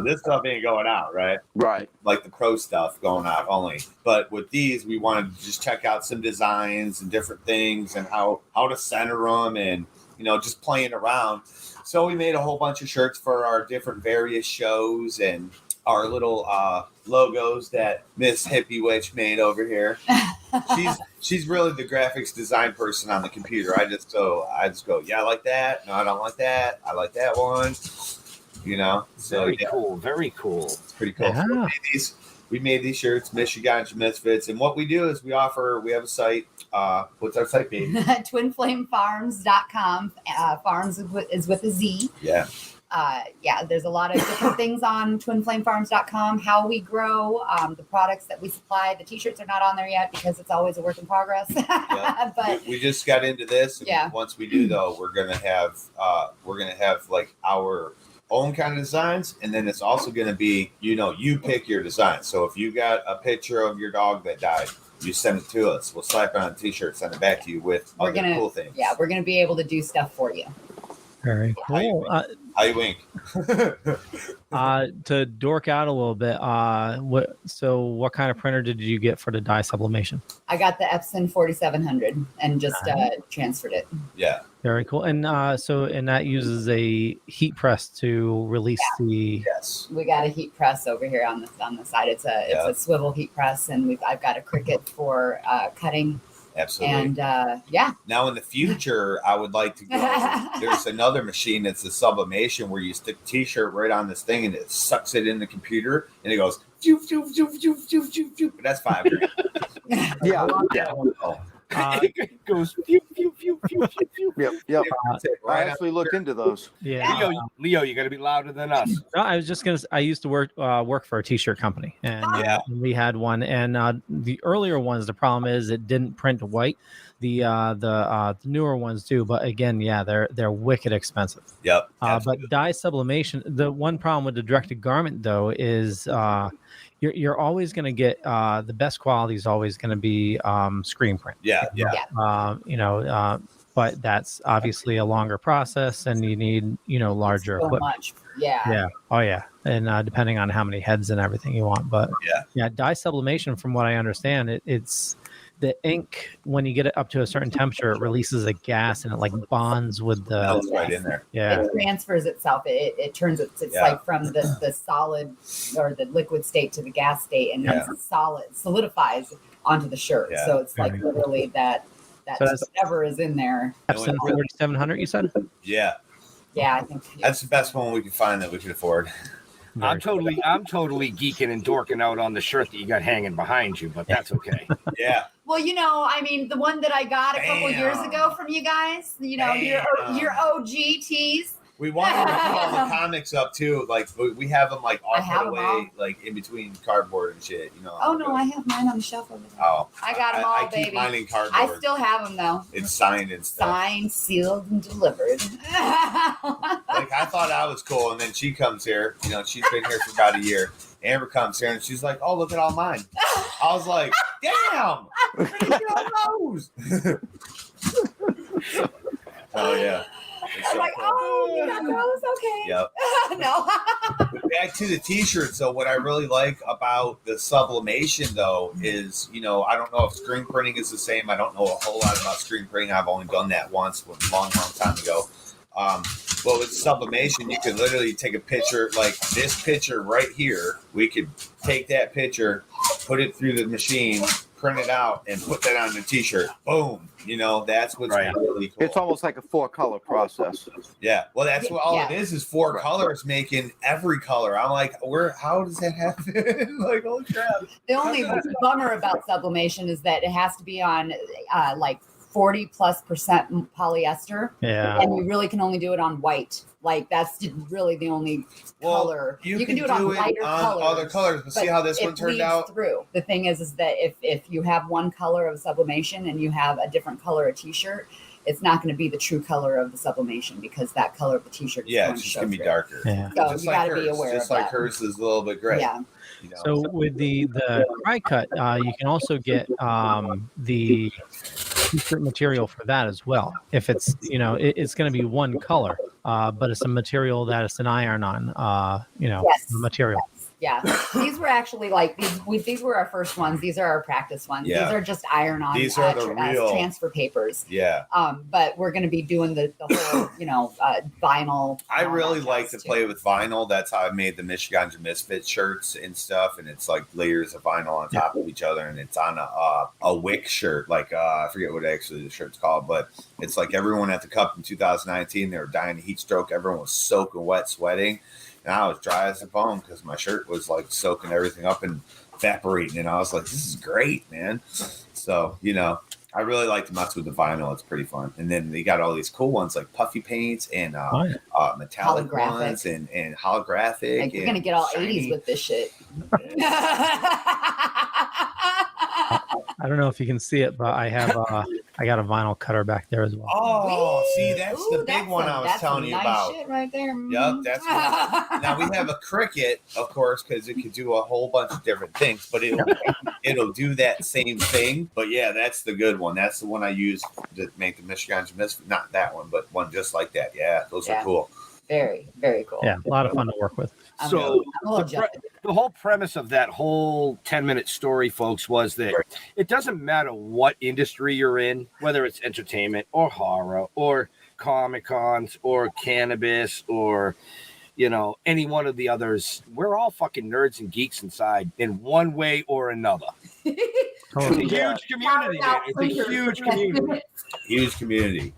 this stuff ain't going out, right? Right. Like the pro stuff going out only. But with these, we wanted to just check out some designs and different things and how to center them and, just playing around. So we made a whole bunch of shirts for our different various shows and our little logos that Miss Hippie Witch made over here. She's really the graphics design person on the computer. I just go, yeah, I like that. No, I don't like that. I like that one. So very cool. Very cool. It's pretty cool. Yeah. So we made these shirts, MichiGanjA MisFiTZ, and what we do is we have a site. What's our site, baby? TwinFlameFarms.com. Farms is with a Z. Yeah. there's a lot of different things on twinflamefarms.com, how we grow, the products that we supply. The t-shirts are not on there yet because it's always a work in progress. But we just got into this. And once we do, though, we're gonna have like our own kind of designs, and then it's also gonna be, you pick your design. So if you got a picture of your dog that died, you send it to us. We'll slap it on a t-shirt, send it back to you with other cool things. Yeah, we're gonna be able to do stuff for you. Very cool. How you wink? To dork out a little bit, what kind of printer did you get for the dye sublimation? I got the Epson 4700 and just transferred it. Yeah. Very cool. And that uses a heat press to release the. Yes. We got a heat press over here on the side. It's a swivel heat press, and I've got a Cricut for cutting. Absolutely. And Now in the future, I would like to go. There's another machine that's a sublimation where you stick a t-shirt right on this thing and it sucks it in the computer and it goes joof, joof, joof, joof, joof, joof, joof. But that's $5,000. Yeah. It goes pew, pew, pew, pew, pew, pew. Yep. I actually looked into those. Yeah. Leo, you got to be louder than us. No, I was just gonna. I used to work for a t-shirt company, and we had one. And the earlier ones, the problem is it didn't print white. The newer ones do, but again, they're wicked expensive. Yep. But dye sublimation. The one problem with the directed garment though is you're always going to get the best quality is always going to be screen print. But that's obviously a longer process, and you need larger equipment. Much. Yeah. And depending on how many heads and everything you want, but dye sublimation, from what I understand, it's the ink, when you get it up to a certain temperature, it releases a gas and it like bonds with the melts right in there. Yeah. It transfers itself. It turns it's like from the solid or the liquid state to the gas state, and it's solidifies onto the shirt. Yeah. So it's like literally that whatever is in there. Epson 4700, you said? Yeah. Yeah, I think that's the best one we could find that we could afford. I'm totally geeking and dorking out on the shirt that you got hanging behind you, but that's okay. Yeah. Well, the one that I got a couple years ago from you guys, your OG tees. We wanted to put all the comics up too. Like we have them like all put away, like in between cardboard and shit. Oh no, I have mine on the shelf over there. Oh, I got them all, I baby. keep mine in cardboard. I still have them though. It's signed and stuff. Signed, sealed, and delivered. Like I thought I was cool, and then she comes here. She's been here for about a year. Amber comes here and she's like, "Oh, look at all mine." I was like, "Damn, where did you get all those?" Oh yeah. I'm like, "Oh, you got those? Okay." Yep. No. Back to the t-shirts. So what I really like about the sublimation though is, I don't know if screen printing is the same. I don't know a whole lot about screen printing. I've only done that once, a long time ago. But with sublimation, you can literally take a picture like this picture right here. We could take that picture, put it through the machine, print it out, and put that on the t-shirt. Boom. That's what's really cool. It's almost like a 4-color process. Yeah. Well, that's what all it is 4 colors making every color. I'm like, how does that happen? Like, holy crap. The only bummer about sublimation is that it has to be on like 40+% polyester. Yeah. And you really can only do it on white. Like that's really the only color. You can do it on lighter colors. Other colors, but see how this one turned out? Through. The thing is that if you have one color of sublimation and you have a different color of t-shirt, it's not going to be the true color of the sublimation because that color of the t-shirt is it's just going to be darker. Yeah. So you got to be aware of that. Just like hers is a little bit gray. Yeah. So with the cry cut, you can also get the t-shirt material for that as well. If it's it's going to be one color, but it's a material that it's an iron-on material. Yeah, these were actually these were our first ones. These are our practice ones. Yeah. These are just iron-on. These are the real transfer papers. Yeah. But we're going to be doing the whole vinyl. I really like to play with vinyl. That's how I made the MichiGanjA MisFiTZ shirts and stuff. And it's like layers of vinyl on top of each other, and it's on a wick shirt. Like I forget what actually the shirt's called, but it's like everyone at the Cup in 2019, they were dying of heat stroke. Everyone was soaking wet, sweating. And I was dry as a bone because my shirt was like soaking everything up and evaporating. And I was like, this is great, man. So, I really like to mess with the vinyl. It's pretty fun. And then they got all these cool ones like puffy paints and metallic Holographic. ones and holographic. Like, you're gonna get all shiny. 80s with this shit. I don't know if you can see it, but I have I got a vinyl cutter back there as well. Oh, see, that's the big one I was telling you nice about. Shit right there. Yep, that's now we have a Cricut, of course, because it could do a whole bunch of different things, but it'll do that same thing. But yeah, that's the good one. That's the one I use to make the MichiGanjA MisFiTZ. Not that one, but one just like that. Yeah, those are cool. Very, very cool. Yeah, a lot of fun to work with. So the whole premise of that whole 10-minute story, folks, was that it doesn't matter what industry you're in, whether it's entertainment or horror or Comic-Cons or cannabis or, any one of the others. We're all fucking nerds and geeks inside in one way or another. It's a huge community, man. It's a huge community. Huge community.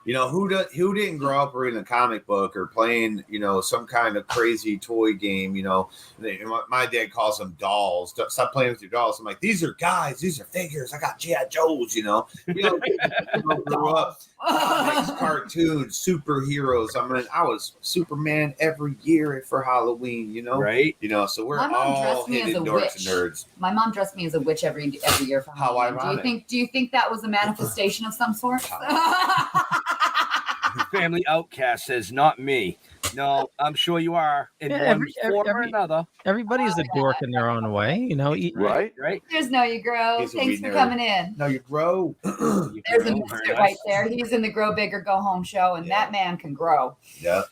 Who didn't grow up reading a comic book or playing, some kind of crazy toy game, my dad calls them dolls. Stop playing with your dolls. I'm like, these are guys, these are figures. I got G.I. Joes, grew up comics, cartoons, superheroes. I was Superman every year for Halloween, right? So we're My mom all dressed me as hidden a dorks witch. and nerds. My mom dressed me as a witch every year for How Halloween. ironic. Do you think that was a manifestation of some sort? Family outcast says, not me. No, I'm sure you are in one form or another. Everybody's a dork in their own way, Right. There's No You Grow. He's a Thanks wee for nerd. coming in. No, you grow. There's a mister right there. He's in the Grow Bigger, Go Home show, and that man can grow. Yeah.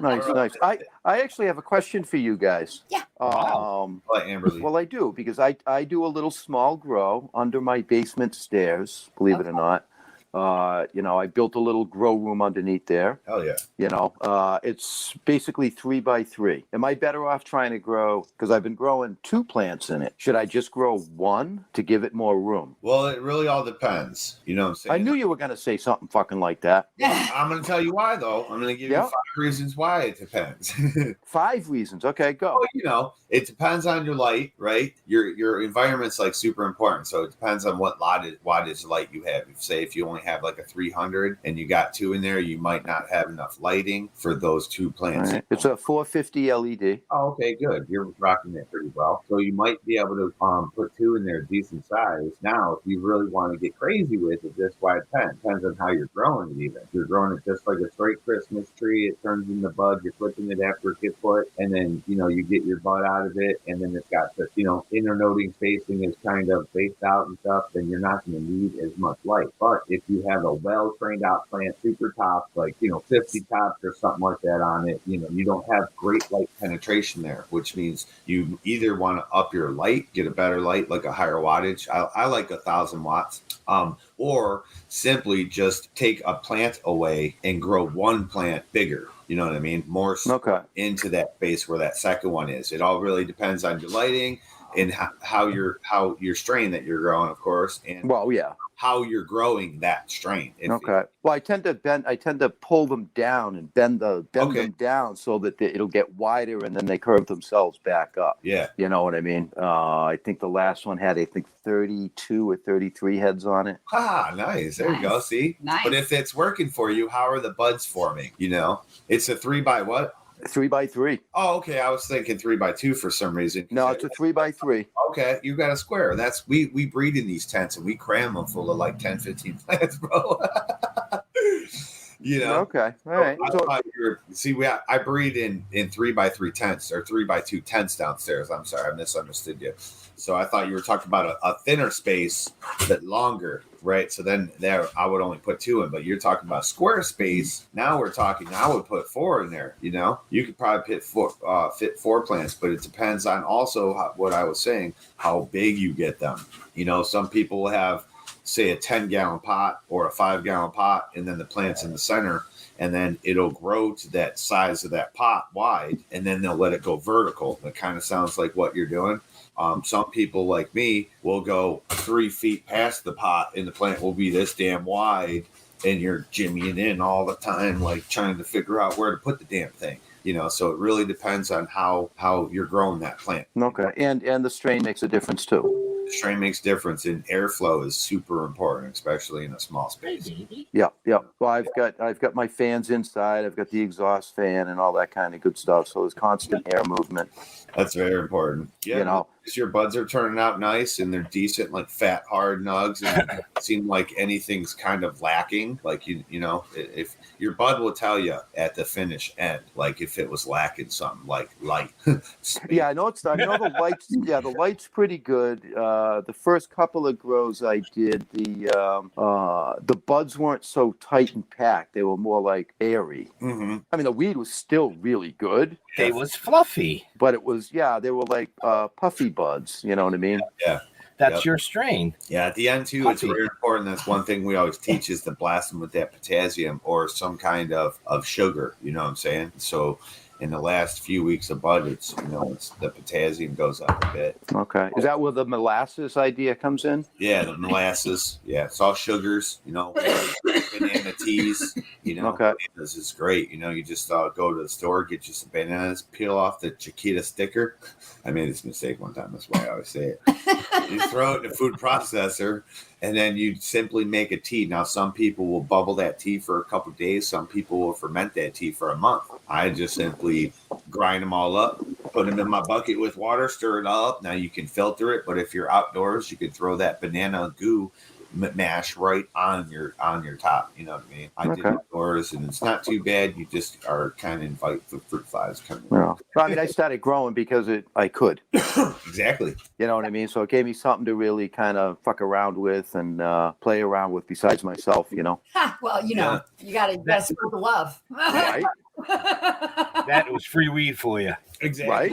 Nice. I actually have a question for you guys. Yeah. Amber Lee. Well, I do, because I do a little small grow under my basement stairs, believe it or not. I built a little grow room underneath there. Hell yeah. It's basically 3x3. Am I better off trying to grow, because I've been growing 2 plants in it? Should I just grow 1 to give it more room? Well, it really all depends. You know what I'm saying? I knew you were going to say something fucking like that. I'm going to tell you why, though. I'm going to give you 5 reasons why it depends. 5 reasons. Okay, go. Well, it depends on your light, right? Your environment's like super important. So it depends on what wattage light you have. If you only have like a 300 and you got 2 in there, you might not have enough lighting for those 2 plants. Right. It's a 450 LED. Oh, okay, good. You're rocking it pretty well. So you might be able to put 2 in there decent size. Now, if you really want to get crazy with it, that's why it depends on how you're growing it even. If you're growing it just like a straight Christmas tree, it turns into bud, you're flipping it after it gets put, and then, you get your bud out of it, and then it's got this, internoding spacing is kind of spaced out and stuff, then you're not going to need as much light. But if you have a well-trained out plant, super tops, like, 50 tops or something like that on it, you don't have great light penetration there, which means you either want to up your light, get a better light, like a higher wattage. I like 1,000 watts. Or simply just take a plant away and grow 1 plant bigger. You know what I mean? More into that space where that second one is. It all really depends on your lighting and how your strain that you're growing, of course, and how you're growing that strain. Well, I tend to pull them down and bend them down so that it'll get wider, and then they curve themselves back up. Yeah. You know what I mean? I think the last one had 32 or 33 heads on it. Ah, nice. There you go. See? Nice. But if it's working for you, how are the buds forming? It's a 3 by what? 3x3. Oh, okay. I was thinking 3x2 for some reason. No, it's a 3x3. Okay, you got a square. That's we breed in these tents and we cram them full of like 10, 15 plants, bro. Okay, all right. I breed in 3x3 tents or 3x2 tents downstairs. I'm sorry, I misunderstood you. So I thought you were talking about a thinner space, but longer, right? So then there, I would only put 2 in, but you're talking about square space. Now we're talking. I would put 4 in there. You could probably fit 4 plants, but it depends on also what I was saying, how big you get them. Some people will have, say, a 10-gallon pot or a 5-gallon pot, and then the plant's in the center, and then it'll grow to that size of that pot wide, and then they'll let it go vertical. It kind of sounds like what you're doing. Some people like me will go 3 feet past the pot, and the plant will be this damn wide, and you're jimmying in all the time, like trying to figure out where to put the damn thing. So it really depends on how you're growing that plant. Okay, and the strain makes a difference too. The strain makes difference, and airflow is super important, especially in a small space. Yeah. Well, I've got my fans inside. I've got the exhaust fan and all that kind of good stuff. So there's constant air movement. That's very important. Yeah, You know. because your buds are turning out nice and they're decent, like fat, hard nugs, and it doesn't seem like anything's kind of lacking. Like you know, if your bud will tell you at the finish end, like if it was lacking something, like light. Yeah, I know the lights. Yeah, the light's pretty good. The first couple of grows I did, the buds weren't so tight and packed. They were more like airy. Mm-hmm. I mean, the weed was still really good. It was fluffy, but it was they were like puffy buds. You know what I mean? Yeah. That's your strain. Yeah, at the end too, it's very important. That's one thing we always teach is to blast them with that potassium or some kind of sugar. You know what I'm saying? So in the last few weeks of bud, it's the potassium goes up a bit. Okay. Is that where the molasses idea comes in? Yeah, the molasses. Yeah, it's all sugars. Banana teas. Okay. Bananas is great. You just go to the store, get you some bananas, peel off the Chiquita sticker. I made this mistake one time. That's why I always say it. You throw it in a food processor, and then you simply make a tea. Now, some people will bubble that tea for a couple of days. Some people will ferment that tea for a month. I just simply grind them all up, put them in my bucket with water, stir it all up. Now, you can filter it, but if you're outdoors, you can throw that banana goo mash right on your top. You know what I mean? I did outdoors, and it's not too bad. You just are kind of invite the fruit flies coming. Well, I mean, I started growing because I could. Exactly. You know what I mean? So it gave me something to really kind of fuck around with and play around with besides myself. Well, you gotta spread the love. Right. That was free weed for you. Exactly. Right.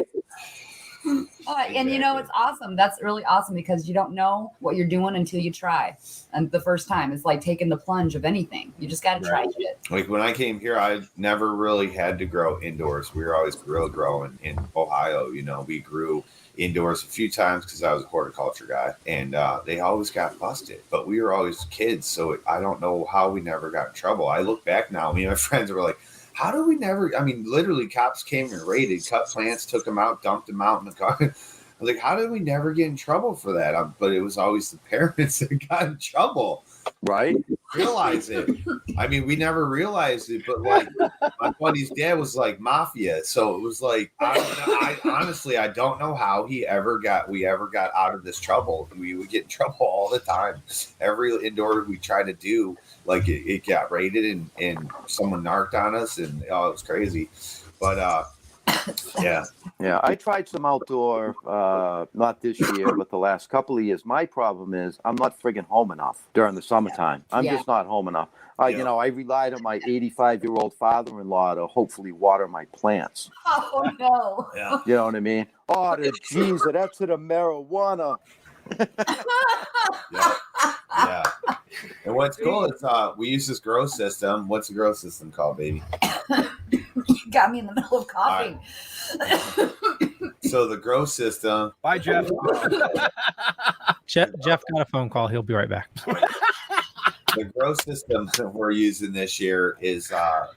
And it's awesome. That's really awesome because you don't know what you're doing until you try. And the first time is like taking the plunge of anything. You just got to try shit. Like when I came here, I never really had to grow indoors. We were always grill growing in Ohio. We grew indoors a few times because I was a horticulture guy, and they always got busted. But we were always kids, so I don't know how we never got in trouble. I look back now, me and my friends were like, how do we never? I mean, literally, cops came and raided, cut plants, took them out, dumped them out in the car. I was like, how did we never get in trouble for that? But it was always the parents that got in trouble. Right? Realize it. I mean, we never realized it, but like my buddy's dad was like mafia, so it was like I honestly don't know how we ever got out of this trouble. We would get in trouble all the time. Every indoor we tried to do, like it got raided and someone narked on us, and it was crazy. But yeah, I tried some outdoor, not this year, but the last couple of years. My problem is I'm not friggin' home enough during the summertime. I'm just not home enough. I relied on my 85-year-old father-in-law to hopefully water my plants. Oh no! Yeah. You know what I mean? Oh, geez, that's the marijuana. Yeah. And what's cool is we use this grow system. What's the grow system called, baby? You got me in the middle of coughing. So the grow system. Bye, Jeff. Jeff got a phone call. He'll be right back. The grow system that we're using this year is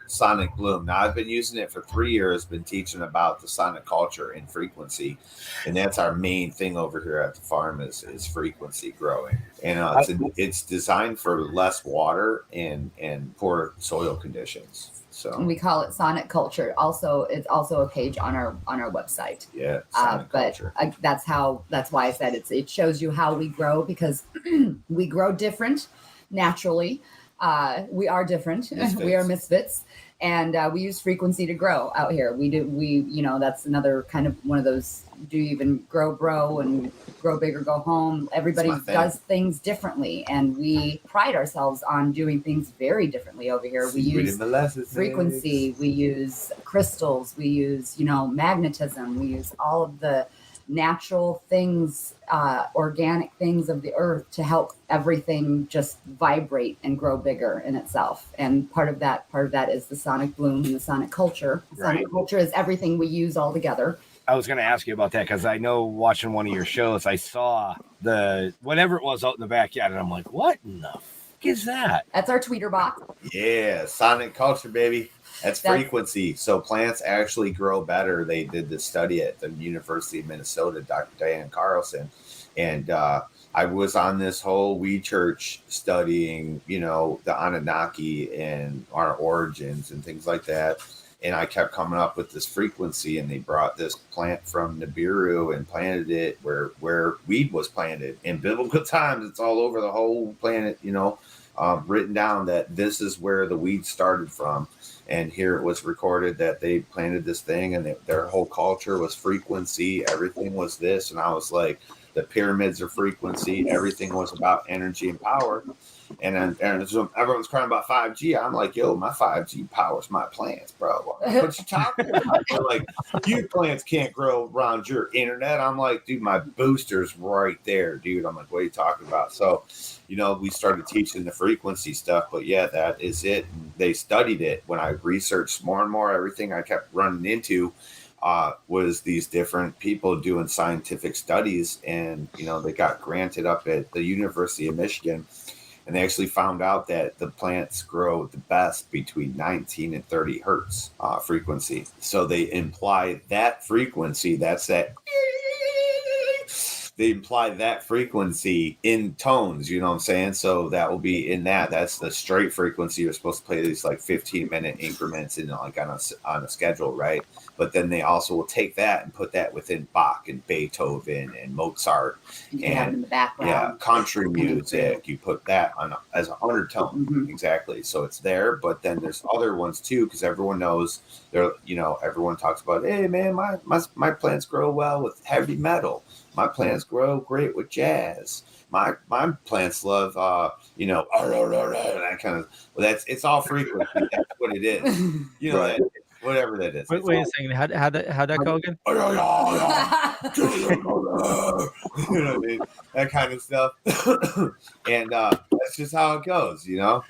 Sonic Bloom. Now, I've been using it for 3 years, been teaching about the sonic culture and frequency. And that's our main thing over here at the farm is frequency growing. And it's designed for less water and poor soil conditions. So we call it Sonic Culture. Also, it's also a page on our website. Yeah, Sonic Culture. That's why I said it shows you how we grow because we grow different naturally. We are different. Misfits. We are misfits, and we use frequency to grow out here. That's another kind of one of those. Do you even grow, bro, and grow big or go home? Everybody does things differently, and we pride ourselves on doing things very differently over here. We use frequency, we use crystals, we use magnetism, we use all of the natural things, organic things of the earth to help everything just vibrate and grow bigger in itself. And part of that is the sonic bloom and the sonic culture. Sonic culture is everything we use all together. I was going to ask you about that because I know watching one of your shows, I saw whatever it was out in the backyard, and I'm like, what in the fuck is that? That's our tweeter box. Yeah, sonic culture, baby. That's frequency. So plants actually grow better. They did this study at the University of Minnesota, Dr. Diane Carlson, And I was on this whole weed church studying, you know, the Anunnaki and our origins and things like that. And I kept coming up with this frequency, and they brought this plant from Nibiru and planted it where weed was planted. In biblical times, it's all over the whole planet, you know, written down that this is where the weed started from. And here it was recorded that they planted this thing, and their whole culture was frequency. Everything was this. And I was like, the pyramids are frequency. Everything was about energy and power. And so everyone's crying about 5G. I'm like, yo, my 5G powers my plants, bro. What you talking about? They're like, you plants can't grow around your internet. I'm like, dude, my booster's right there, dude. I'm like, what are you talking about? So, you know, we started teaching the frequency stuff, but yeah, that is it. And they studied it. When I researched more and more, everything I kept running into was these different people doing scientific studies. And, you know, they got granted up at the University of Michigan. And they actually found out that the plants grow the best between 19 and 30 hertz frequency. So they imply that frequency, they imply that frequency in tones, you know what I'm saying? So that will be in that's the straight frequency. You're supposed to play these like 15-minute increments in like on a schedule, right? But then they also will take that and put that within Bach and Beethoven and Mozart and in the background. Yeah, country music. You put that on as an undertone, exactly. So it's there, but then there's other ones too, because everyone knows everyone talks about, hey man, my plants grow well with heavy metal. My plants grow great with jazz. My plants love, that kind of. Well, it's all frequency. That's what it is. You know, Right. whatever that is. Wait a second. How'd that go again? You know what I mean? That kind of stuff. And that's just how it goes, you know.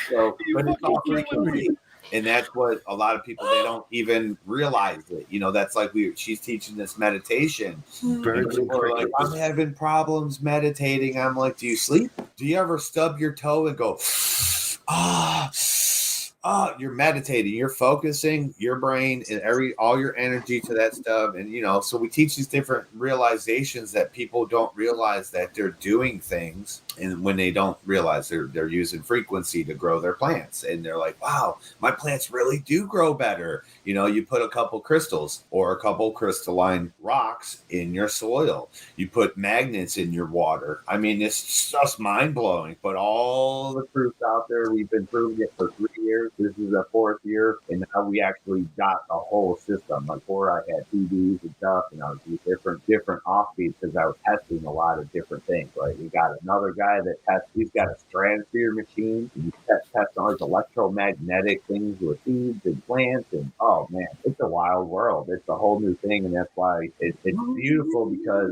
So, but it's all frequency. And that's what a lot of people, they don't even realize it. You know, that's like she's teaching this meditation. Birds and People are like, I'm having problems meditating. I'm like, do you sleep? Do you ever stub your toe and go, you're meditating, you're focusing your brain and all your energy to that stuff. And, you know, so we teach these different realizations that people don't realize that they're doing things. And when they don't realize they're using frequency to grow their plants, and they're like, wow, my plants really do grow better. You know, you put a couple crystals or a couple crystalline rocks in your soil. You put magnets in your water. I mean, it's just mind blowing, but all the proofs out there, we've been proving it for 3 years. This is the 4th year. And now we actually got a whole system. Like before I had PDs and stuff, and I was doing different offbeats because I was testing a lot of different things. Right. We got another guy that he's got a stratosphere machine. He tests all these electromagnetic things with seeds and plants, and oh man, it's a wild world. It's a whole new thing, and that's why it's beautiful, because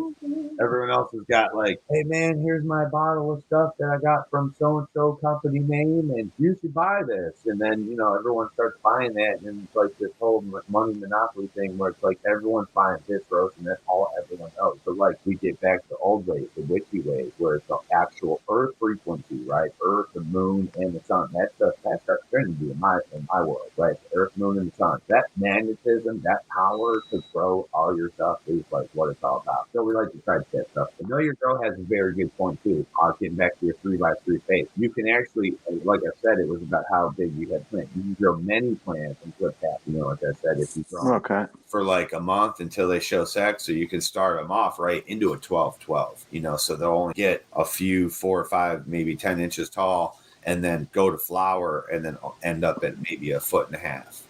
everyone else has got like, hey man, here's my bottle of stuff that I got from so and so company name, and you should buy this. And then, you know, everyone starts buying that, and it's like this whole money monopoly thing where it's like everyone's buying this roast, and that's all everyone knows. So like we get back to the old ways, the witchy ways, where it's the actual earth frequency, right? Earth, the moon, and the sun. That's our trinity in my world, right? The earth, moon, and the sun. That magnetism, that power to grow all your stuff is like what it's all about. So we like to try to test stuff. But Know Your Grow has a very good point too. Getting back to your 3x3 space, you can actually, like I said, it was about how big you had plants. You can grow many plants and flip that. You know, like I said, if you grow for like a month until they show sex, so you can start them off right into a 12-12. You know, so they'll only get a few 4 or 5, maybe 10 inches tall, and then go to flower, and then end up at maybe 1.5 foot,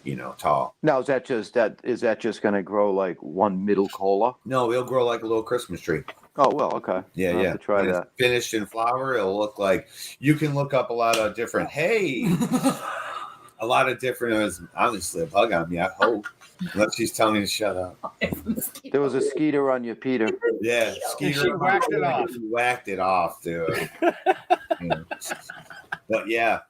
you know, tall. Now, is that just going to grow like one middle cola? No, it'll grow like a little Christmas tree. Oh, well, okay. Yeah, I'll yeah. have to try when that. It's finished in flower, it'll look like, you can look up a lot of different, a lot of different, honestly, a bug on me, I hope. Unless she's telling me to shut up. There was a skeeter on you, Peter. Yeah, skeeter. She whacked it off. Whacked it off, dude. Yeah. But yeah,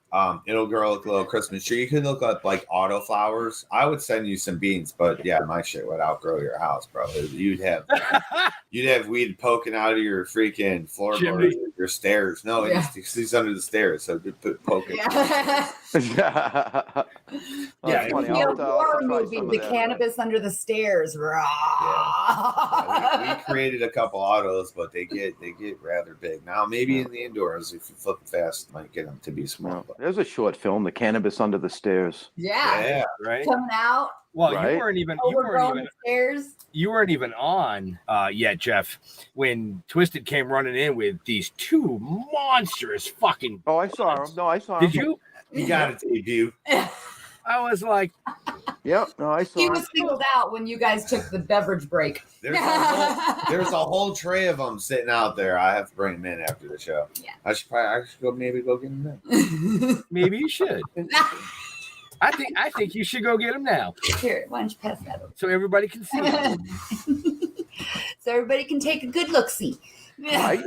It'll grow like a little Christmas tree. You could look up like auto flowers. I would send you some beans, but yeah, my shit would outgrow your house, bro. You'd have weed poking out of your freaking floorboards, your stairs. No, he's under the stairs, so put poking. Yeah. It's funny. You know, horror try movie, some of the that. cannabis under the stairs. We created a couple autos, but they get rather big. Now maybe in the indoors, if you flip fast, might get them to be small. But. There's a short film, The Cannabis Under the Stairs. Yeah. Right. Coming out. Well, Right. you weren't even stairs. You weren't even on yet, Jeff, when Twisted came running in with these two monstrous fucking. Oh, I saw him. No, I saw him. Did you? You got it, debut. I was like, yep. No, I saw He him. was singled out when you guys took the beverage break. There's a whole tray of them sitting out there. I have to bring them in after the show. Yeah. I should go get them in. maybe you should. I think you should go get them now. Here, why don't you pass that over? So everybody can see them. So everybody can take a good look-see. Right.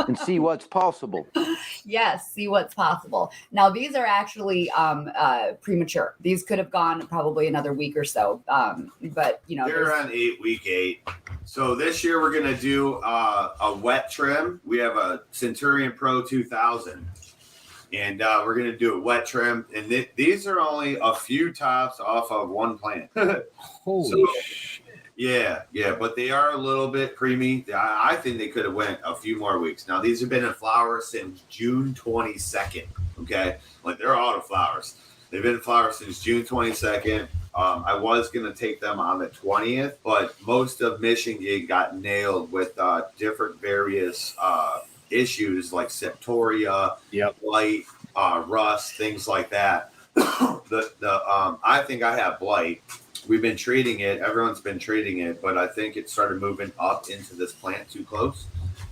And see what's possible. Yes, see what's possible. Now, these are actually premature. These could have gone probably another week or so. But, you know. They're on week 8. So this year we're going to do a wet trim. We have a Centurion Pro 2000. And we're going to do a wet trim. And these are only a few tops off of one plant. Holy shit. Yeah, but they are a little bit creamy. I think they could have went a few more weeks. Now, these have been in flower since June 22nd, okay? Like, they're auto flowers. They've been in flower since June 22nd. I was going to take them on the 20th, but most of Michigan got nailed with different various issues like septoria, blight, rust, things like that. I think I have blight. We've been treating it. Everyone's been treating it, but I think it started moving up into this plant too close.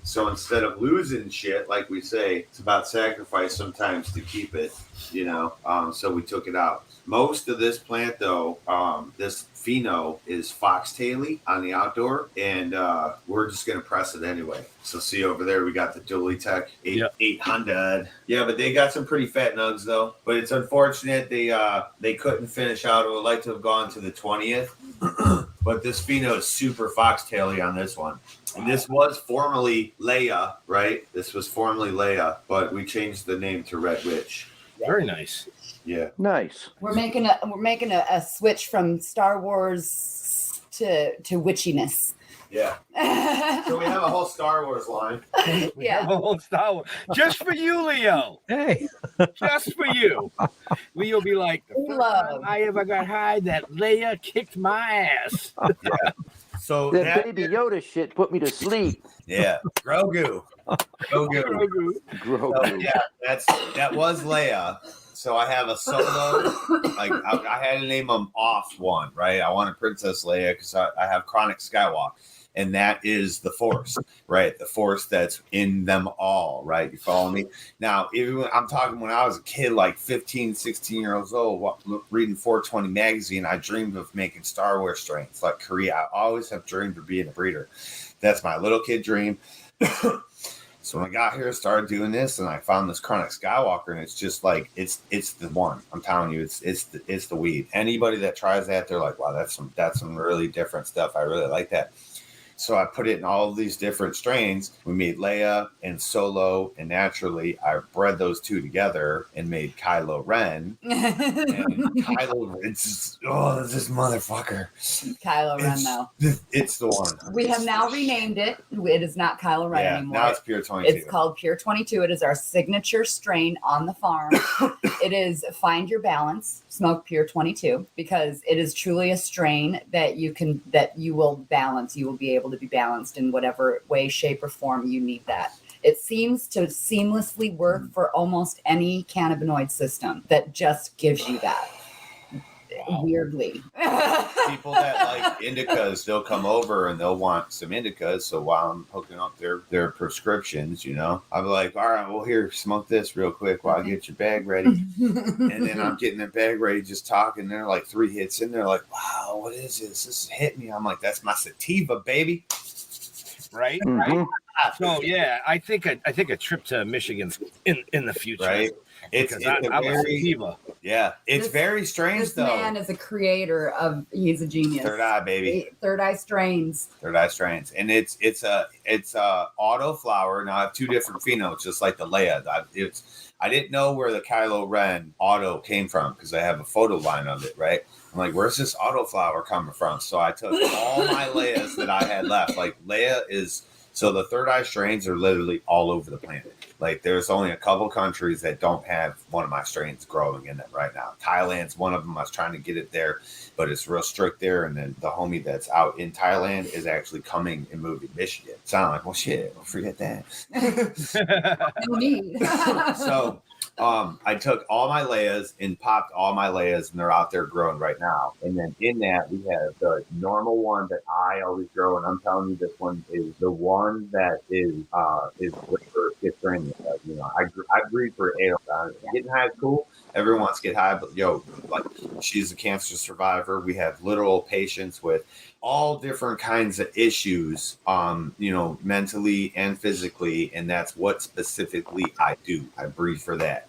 So instead of losing shit, like we say, it's about sacrifice sometimes to keep it, you know. So we took it out. Most of this plant, though, this pheno is foxtaily on the outdoor, and we're just going to press it anyway. So see over there, we got the Dually Tech 800. Yeah, but they got some pretty fat nugs, though. But it's unfortunate they couldn't finish out. I would like to have gone to the 20th. But this pheno is super foxtaily on this one. And this was formerly Leia, right? This was formerly Leia, but we changed the name to Red Witch. Very nice. Yeah. Nice. We're making a switch from Star Wars to witchiness. Yeah. So we have a whole Star Wars line. We have a whole Star Wars. Just for you, Leo. Hey. Just for you. Leo be like, the first time I ever got high, that Leia kicked my ass. Yeah. So that Baby Yoda shit put me to sleep. Yeah. Grogu. Grogu. So, yeah, that was Leia. So I have a solo, like I had to name them off one, right? I wanted Princess Leia because I have Chronic Skywalk, and that is the Force, right? The Force that's in them all, right? You follow me? Now, even I'm talking when I was a kid, like 15, 16 years old, reading 420 magazine, I dreamed of making Star Wars strains like Korea. I always have dreamed of being a breeder. That's my little kid dream. So when I got here, started doing this, and I found this Chronic Skywalker, and it's just like it's the one. I'm telling you, it's the weed. Anybody that tries that, they're like, wow, that's some really different stuff. I really like that. So I put it in all of these different strains. We made Leia and Solo, and naturally, I bred those two together and made Kylo Ren. And Kylo Ren, this motherfucker. Kylo Ren, though. It's the one. We have now renamed it. It is not Kylo Ren anymore. Now it's Pure 22. It's called Pure 22. It is our signature strain on the farm. It is Find Your Balance, Smoke Pure 22, because it is truly a strain that you will balance. You will be able to be balanced in whatever way, shape, or form you need that. It seems to seamlessly work for almost any cannabinoid system that just gives you that. Wow. Weirdly. People that like indicas, they'll come over and they'll want some indicas. So while I'm hooking up their prescriptions, you know, I'm like, all right, well, here, smoke this real quick while I get your bag ready. And then I'm getting the bag ready, just talking. They're like 3 hits in there, like, wow, what is this? This is hitting me. I'm like, that's my sativa, baby. Right? Mm-hmm. Right. So yeah, I think a trip to Michigan's in the future. Right. It's very strange This though. man is a creator of. He's a genius. Third eye, baby. Third eye strains. Third eye strains, and it's a auto flower. Now I have two different phenols, just like the Leia. I didn't know where the Kylo Ren auto came from because I have a photo line of it, right? I'm like, where's this auto flower coming from? So I took all my Leias that I had left. Like Leia so the third eye strains are literally all over the planet. Like there's only a couple countries that don't have one of my strains growing in it right now. Thailand's one of them. I was trying to get it there, but it's real strict there. And then the homie that's out in Thailand is actually coming and moving to Michigan. So I'm like, well, shit, forget that. No need. So I took all my Leias and popped all my Leias, and they're out there growing right now. And then in that, we have the normal one that I always grow, and I'm telling you, this one is the one that is good for schizophrenia. You know, I breed for ale. Getting high is cool. Everyone wants to get high, but like she's a cancer survivor. We have literal patients with all different kinds of issues, mentally and physically, and that's what specifically I do. I breed for that,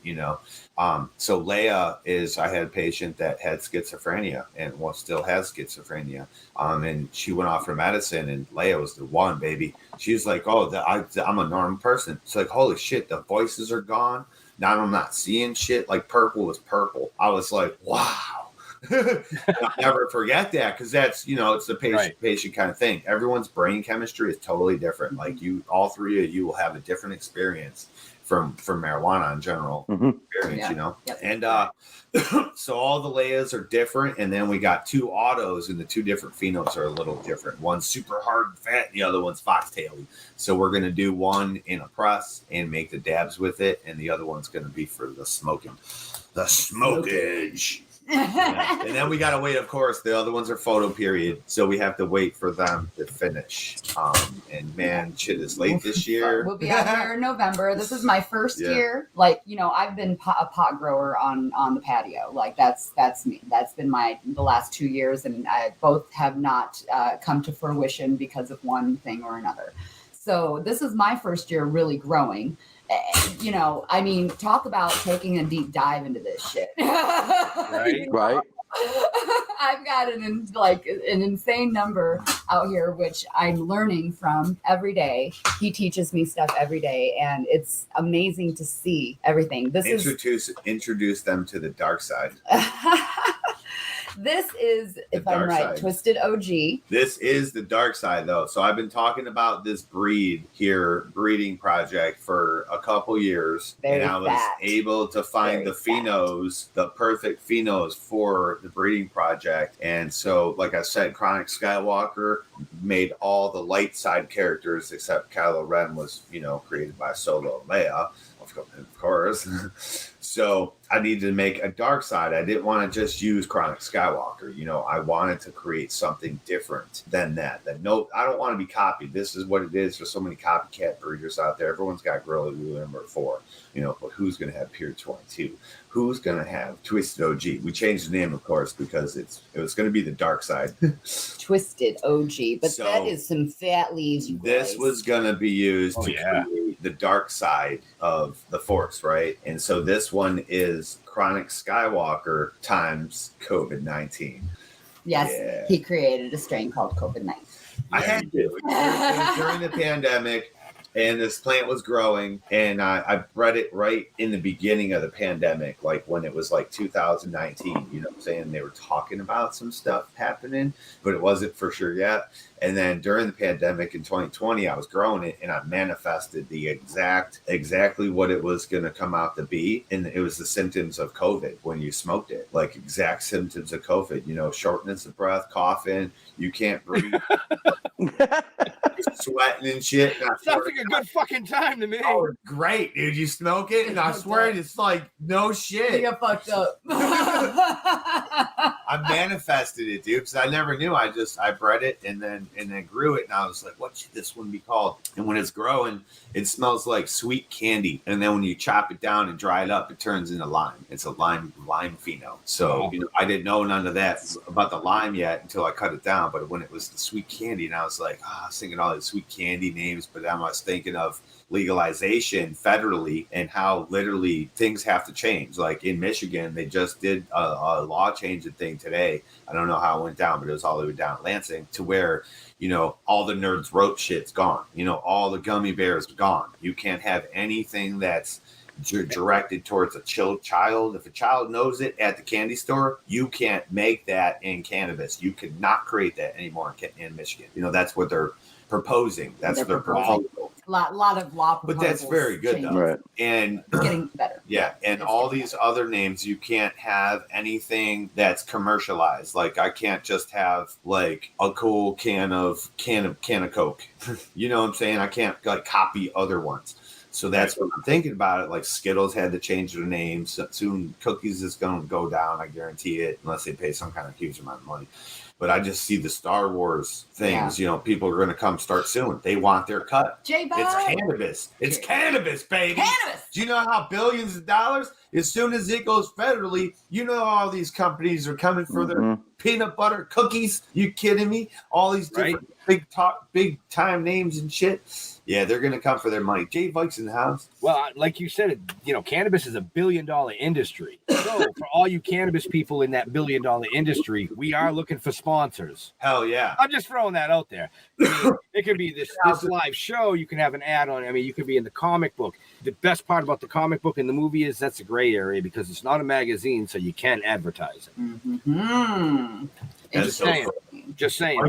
So Leia I had a patient that had schizophrenia and still has schizophrenia, and she went off her medicine, and Leia was the one, baby. She was like, "Oh, I'm a normal person." It's like, holy shit, the voices are gone. Now I'm not seeing shit. Like purple was purple. I was like, wow. I'll never forget that because that's it's the patient kind of thing. Everyone's brain chemistry is totally different. Like all three of you will have a different experience from marijuana in general experience, Yep. And so all the Leias are different, and then we got two autos, and the two different phenols are a little different. One's super hard and fat, and the other one's foxtaily. So we're gonna do one in a press and make the dabs with it, and the other one's gonna be for the smoking, And then we gotta wait, of course. The other ones are photo period, so we have to wait for them to finish. And man, shit is late this year. We'll be out here in November. This is my first year. Like I've been a pot grower on the patio. Like that's me. That's been the last 2 years, and I both have not come to fruition because of one thing or another. So this is my first year really growing. Talk about taking a deep dive into this shit. Right. I've got an insane number out here, which I'm learning from every day. He teaches me stuff every day, and it's amazing to see everything. Introduce them to the dark side. This is, if I'm right, Twisted OG. This is the dark side, though. So I've been talking about this breeding project for a couple years, and I was able to find the perfect phenos for the breeding project. And so, like I said, Chronic Skywalker made all the light side characters except Kylo Ren was, created by Solo and Leia, of course. So I needed to make a dark side. I didn't want to just use Chronic Skywalker. I wanted to create something different than that. I don't want to be copied. This is what it is. There's so many copycat breeders out there. Everyone's got Gorilla Glue number 4, but who's going to have Pure 22? Who's going to have Twisted OG? We changed the name, of course, because it was going to be the dark side. Twisted OG, but that is some fat leaves. This was going to be used to create the dark side of the Force, right? And so this one is Chronic Skywalker times COVID-19. Yes, he created a strain called COVID-19. I had to. It was during the pandemic. And this plant was growing, and I bred it right in the beginning of the pandemic, like when it was like 2019, you know what I'm saying? They were talking about some stuff happening, but it wasn't for sure yet. And then during the pandemic in 2020, I was growing it, and I manifested the exactly what it was going to come out to be. And it was the symptoms of COVID when you smoked it, like exact symptoms of COVID, shortness of breath, coughing, you can't breathe. Sweating and shit. Sounds like a good fucking time to me. Oh, great, dude. You smoke it, and I swear it's like no shit. You get fucked up. I manifested it, dude, because I never knew. I bred it and then grew it, and I was like, what should this one be called? And when it's growing, it smells like sweet candy. And then when you chop it down and dry it up, it turns into lime. It's a lime pheno. So I didn't know none of that about the lime yet until I cut it down. But when it was the sweet candy, and I was like, I was thinking all these sweet candy names, but then I was thinking of legalization federally and how literally things have to change. Like in Michigan, they just did a law changing thing today. I don't know how it went down, but it was all the way down Lansing to where, all the Nerds Rope shit's gone. All the gummy bears gone. You can't have anything that's directed towards a child. If a child knows it at the candy store, you can't make that in cannabis. You could not create that anymore in Michigan. That's what they're proposing. That's their proposal. A lot of law proposals. But that's very good, though. Right. And it's getting better. Yeah, and all these other names, you can't have anything that's commercialized. Like I can't just have like a cool can of Coke. You know what I'm saying? I can't like copy other ones. So that's what I'm thinking about it. Like Skittles had to change their name. So soon Cookies is going to go down. I guarantee it, unless they pay some kind of huge amount of money. But I just see the Star Wars things. People are going to come start suing. They want their cut. It's cannabis. It's cannabis, baby. Cannabis. Do you know how billions of dollars, as soon as it goes federally, all these companies are coming for their peanut butter cookies? You kidding me? All these different big time names and shit. Yeah, they're going to come for their money. Jay Vikes in the house. Well, like you said, cannabis is a $1 billion industry. So for all you cannabis people in that $1 billion industry, we are looking for sponsors. Hell yeah. I'm just throwing that out there. It could be this live show. You can have an ad on it. You could be in the comic book. The best part about the comic book and the movie is that's a gray area because it's not a magazine, so you can advertise it. Mm-hmm. Just saying.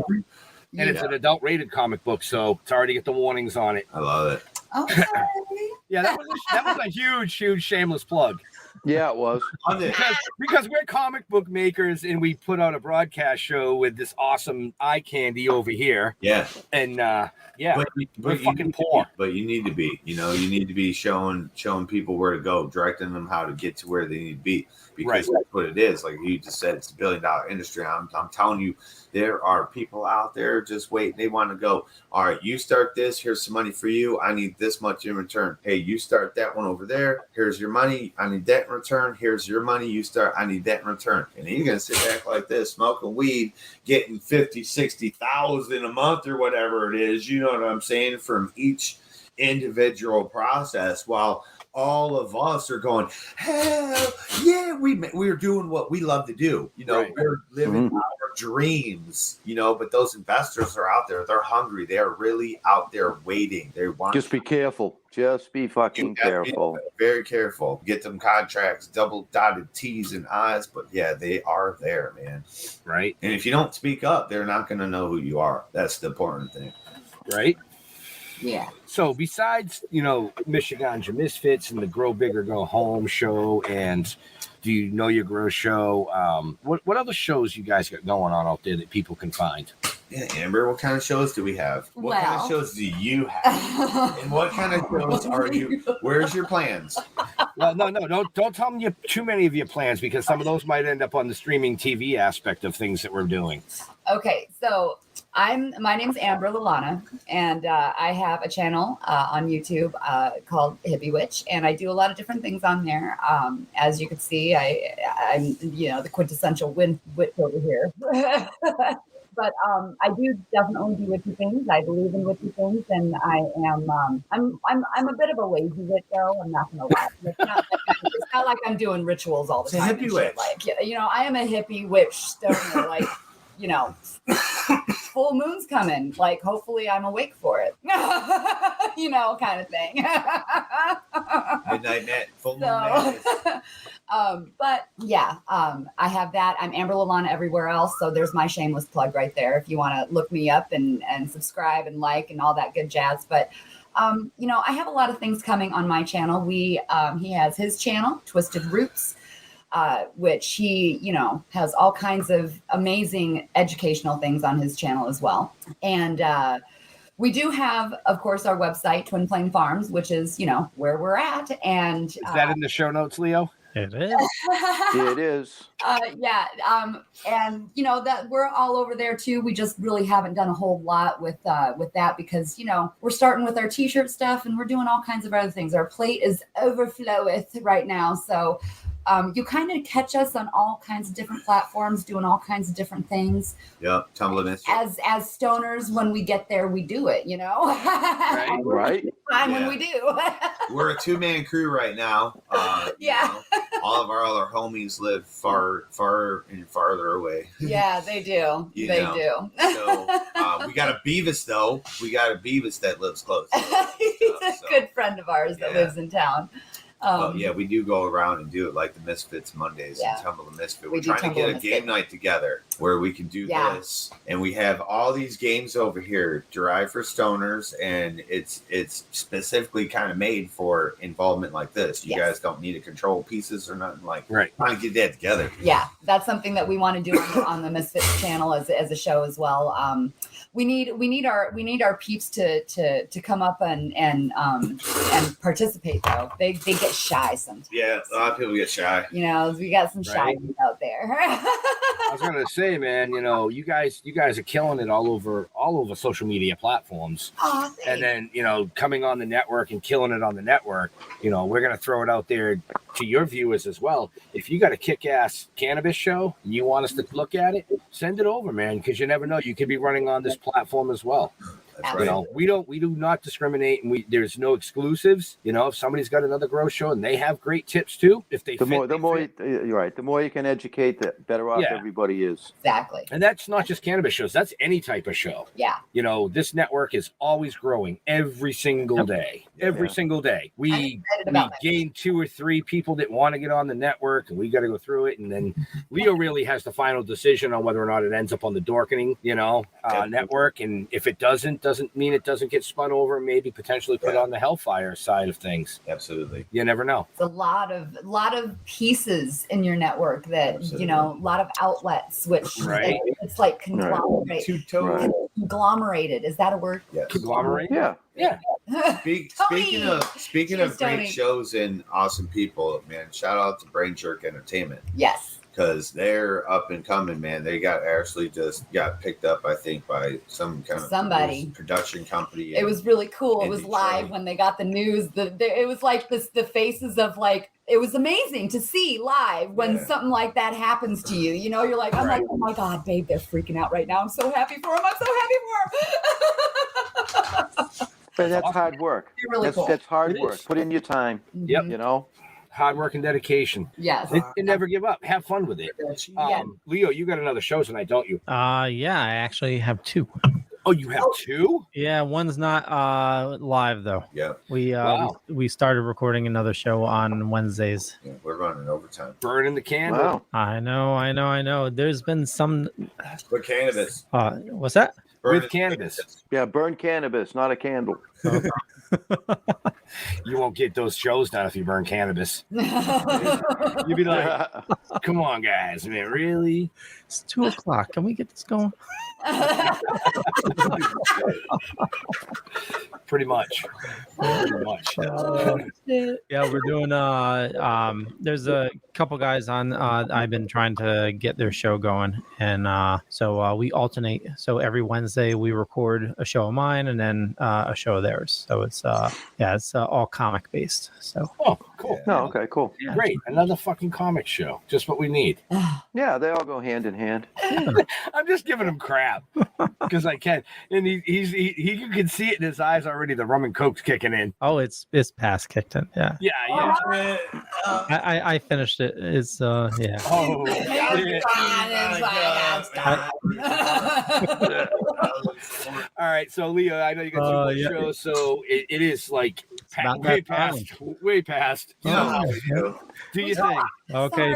And it's an adult-rated comic book, so sorry to get the warnings on it. I love it. Okay. Yeah, that was a huge shameless plug. Yeah, it was. Because we're comic book makers and we put out a broadcast show with this awesome eye candy over here. Yeah. And we're fucking poor. But you need to be, you need to be showing people where to go, directing them how to get to where they need to be. Because that's what it is. Like you just said, it's a $1 billion industry. I'm telling you, there are people out there just waiting. They want to go, all right, you start this. Here's some money for you. I need this much in return. Hey, you start that one over there. Here's your money. I need that in return. Here's your money. You start. I need that in return. And then you're going to sit back like this, smoking weed, getting 50, 60,000 a month or whatever it is. You know what I'm saying? From each individual process, while all of us are going, hell yeah, we're doing what we love to do. We're living our dreams, but those investors are out there. They're hungry. They're really out there waiting. They want. Just be careful. Just be fucking careful. Be very careful. Get them contracts, double dotted T's and I's. But yeah, they are there, man. Right. And if you don't speak up, they're not going to know who you are. That's the important thing. Right. Yeah. So besides, MichiGanjA MisFiTZ and the Grow Bigger Go Home show and Do You Know Your Grow show, what other shows you guys got going on out there that people can find? Yeah, Amber, what kind of shows do we have? What kind of shows do you have? And what kind of shows are you? Where's your plans? Well, no, don't tell me too many of your plans because some of those might end up on the streaming TV aspect of things that we're doing. Okay, so my name's Amber Lalanna, and I have a channel on YouTube called Hippie Witch, and I do a lot of different things on there. As you can see, I'm the quintessential witch over here. But I do definitely do witchy things. I believe in witchy things, and I am I'm a bit of a lazy witch, though. I'm not gonna lie. It's not like I'm doing rituals all the time. Hippie witch. Like I am a hippie witch stoner. Like full moon's coming. Like hopefully I'm awake for it. Kind of thing. Midnight net, full moon madness. But yeah, I have that. I'm Amber Lalanna everywhere else. So there's my shameless plug right there. If you want to look me up and subscribe and like and all that good jazz. But, I have a lot of things coming on my channel. He has his channel, TwizTD RootZ, which he, has all kinds of amazing educational things on his channel as well. And, we do have, of course, our website, Twin Flame Farms, which is, where we're at. And is that in the show notes, Leo? It is. It is. Yeah. And you know that we're all over there too. We just really haven't done a whole lot with that because, you know, we're starting with our t-shirt stuff and we're doing all kinds of other things. Our plate is overfloweth right now. So you kind of catch us on all kinds of different platforms, doing all kinds of different things. Yep, tumbling in. As stoners, when we get there, we do it, you know? Right. Time when we do. We're a 2-man crew right now. Yeah. You know, all of our other homies live far and farther away. Yeah, they do. You They know. do. So we got a Beavis though. We got a Beavis that lives close. He's a good friend of ours that lives in town. Yeah, we do go around and do it like the Misfits Mondays and Tumble the Misfit. We're trying to get a game night together where we can do this, and we have all these games over here derived for stoners, and it's specifically kind of made for involvement like this. You guys don't need to control pieces or nothing like. Right. Trying to get that together. Yeah, that's something that we want to do on the Misfits channel as a show as well. We need our peeps to come up and participate though. They get shy sometimes. Yeah, a lot of people get shy. You know, we got some shy people out there. I was gonna say, man, you know, you guys are killing it all over social media platforms. Oh, and then, you know, coming on the network and killing it on the network, you know, we're gonna throw it out there to your viewers as well. If you got a kick-ass cannabis show and you want us to look at it, send it over, man, because you never know. You could be running on this platform as well. That's You know, we do not discriminate, and there's no exclusives. You know, if somebody's got another grow show and they have great tips too, if they The more you're right. The more you can educate, the better off everybody is. Exactly. And that's not just cannabis shows. That's any type of show. Yeah. You know, this network is always growing every single day. Every single day. We gain 2 or 3 people that want to get on the network, and we got to go through it. And then Leo really has the final decision on whether or not it ends up on the Dorkening, you know, network. And if it doesn't mean it doesn't get spun over and maybe potentially put on the Hellfire side of things. Absolutely. You never know. It's a lot of pieces in your network that, you know, a lot of outlets, which it's like conglomerated. Is that a word? Yeah. Conglomerate? Yeah. Yeah. Speaking of great shows and awesome people, man, shout out to Brain Jerk Entertainment. Yes. Because they're up and coming, man. They just got picked up, I think, by some kind of production company. It was really cool. It was live when they got the news. It was like the faces of like, it was amazing to see live when something like that happens to you. You know, you're like, I'm like, oh my God, babe, they're freaking out right now. I'm so happy for them. I'm so happy for them. But that's hard work. Really cool. That's hard work. Put in your time. Yep. You know? Hard work and dedication. Yes. And never give up. Have fun with it. Leo, you got another show tonight, don't you? Yeah, I actually have 2. Oh, you have 2? Yeah, one's not live though. Yeah. We started recording another show on Wednesdays. Yeah, we're running overtime. Burning the candle. Wow. I know. There's been some With cannabis. What's that? With cannabis. Yeah, burn cannabis, not a candle. You won't get those shows done if you burn cannabis. You'd be like, come on, guys. I mean, really? It's 2:00. Can we get this going? Pretty much. Yeah, we're doing there's a couple guys on I've been trying to get their show going, and so we alternate. So every Wednesday we record a show of mine and then a show of theirs. So it's it's all comic based. So cool. No, okay, cool. Great. Another fucking comic show. Just what we need. Yeah, they all go hand in hand. I'm just giving him crap because I can, and he you can see it in his eyes already. The rum and coke's kicking in. Oh, it's past kicked in. Yeah. I finished it. It's yeah. Oh. All right, so Leo, I know you got 2 more shows, so it is like way past. Do you think? Okay.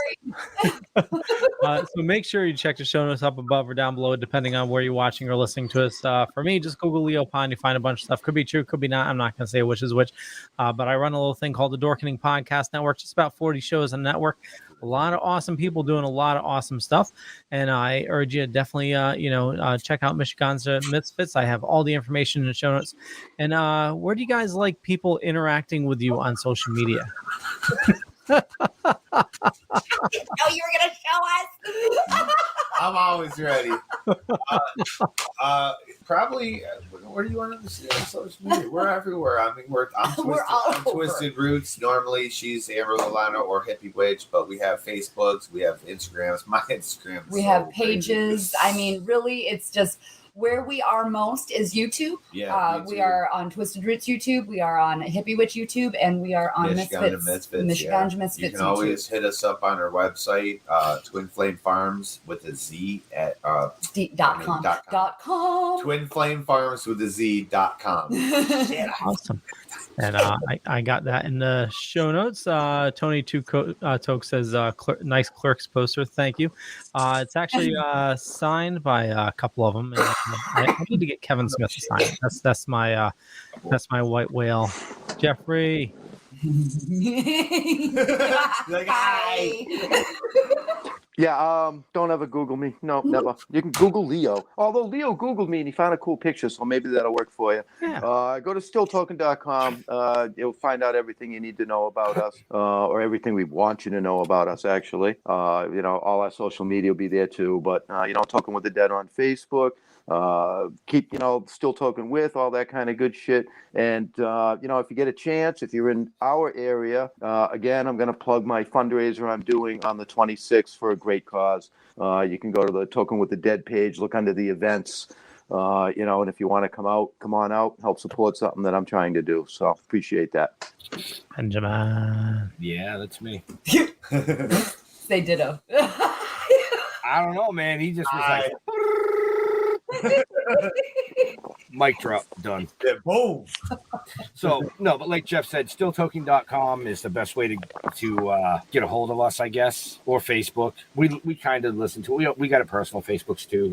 So make sure you check the show notes up above or down below, depending on where you're watching or listening to us. For me, just Google Leo Pond. You find a bunch of stuff. Could be true, could be not. I'm not going to say which is which. But I run a little thing called the Dorkening Podcast Network. Just about 40 shows on the network. A lot of awesome people doing a lot of awesome stuff. And I urge you to definitely, check out MichiGanjA MisFiTZ. I have all the information in the show notes. And where do you guys like people interacting with you on social media? you were gonna show us. I'm always ready. Probably. Where do you want to see on social media? We're everywhere. I mean, I'm Twisted RootZ. Normally, she's Amber Lalanna or Hippie Witch, but we have Facebooks, we have Instagrams. My Instagram. We have pages. I mean, really, it's just. Where we are most is YouTube. Yeah, we are on Twisted RootZ YouTube. We are on Hippie Witch YouTube, and we are on MichiGanjA MisFiTZ MisFiTZ. You can YouTube. always hit us up on our website, Twin Flame Farms with a Z at .com. Twin Flame Farms with a Z.com. Awesome. And I got that in the show notes. Tony Toke says, nice Clerks poster. Thank you. It's actually signed by a couple of them. And I need to get Kevin Smith to sign it. That's my white whale. Jeffrey. Like, hi. Yeah, don't ever Google me. No, never. You can Google Leo. Although Leo Googled me and he found a cool picture, so maybe that'll work for you. Yeah. Go to stilltoken.com. You'll find out everything you need to know about us, or everything we want you to know about us, actually. All our social media will be there too. But, Talking with the Dead on Facebook. Keep, Still Token with, all that kind of good shit. And, if you get a chance, if you're in our area, again, I'm going to plug my fundraiser I'm doing on the 26th for a great cause. You can go to the Token with the Dead page, look under the events, and if you want to come on out, help support something that I'm trying to do. So appreciate that. Benjamin. Yeah, that's me. Say ditto. I don't know, man. He just was like... Mic drop, done. Yeah, boom. So no, but like Jeff said, stilltoking.com is the best way to get a hold of us, I guess, or Facebook. We kind of listen to it. We got a personal Facebooks too,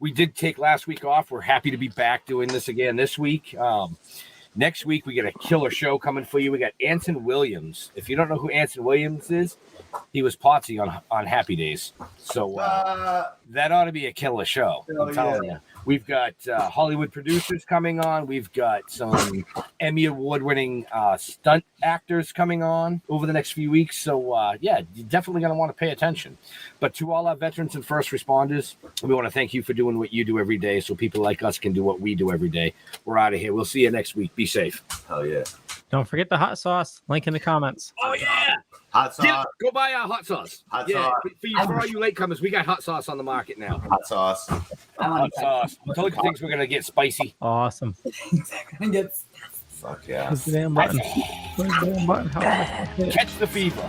we did take last week off. We're happy to be back doing this again this week. Next week we got a killer show coming for you. We got Anson Williams. If you don't know who Anson Williams is, he was Potsy on Happy Days. So that ought to be a killer show. I'm telling you. We've got Hollywood producers coming on. We've got some Emmy Award-winning stunt actors coming on over the next few weeks. So, you're definitely going to want to pay attention. But to all our veterans and first responders, we want to thank you for doing what you do every day so people like us can do what we do every day. We're out of here. We'll see you next week. Be safe. Hell yeah. Don't forget the hot sauce. Link in the comments. Oh, yeah. Hot sauce. Yeah, go buy our hot sauce. Hot sauce. For all you latecomers, we got hot sauce on the market now. Hot sauce. Hot sauce. I told you things were going to get spicy. Awesome. Fuck yeah. Where's the damn button? Where's the damn button? Catch the fever.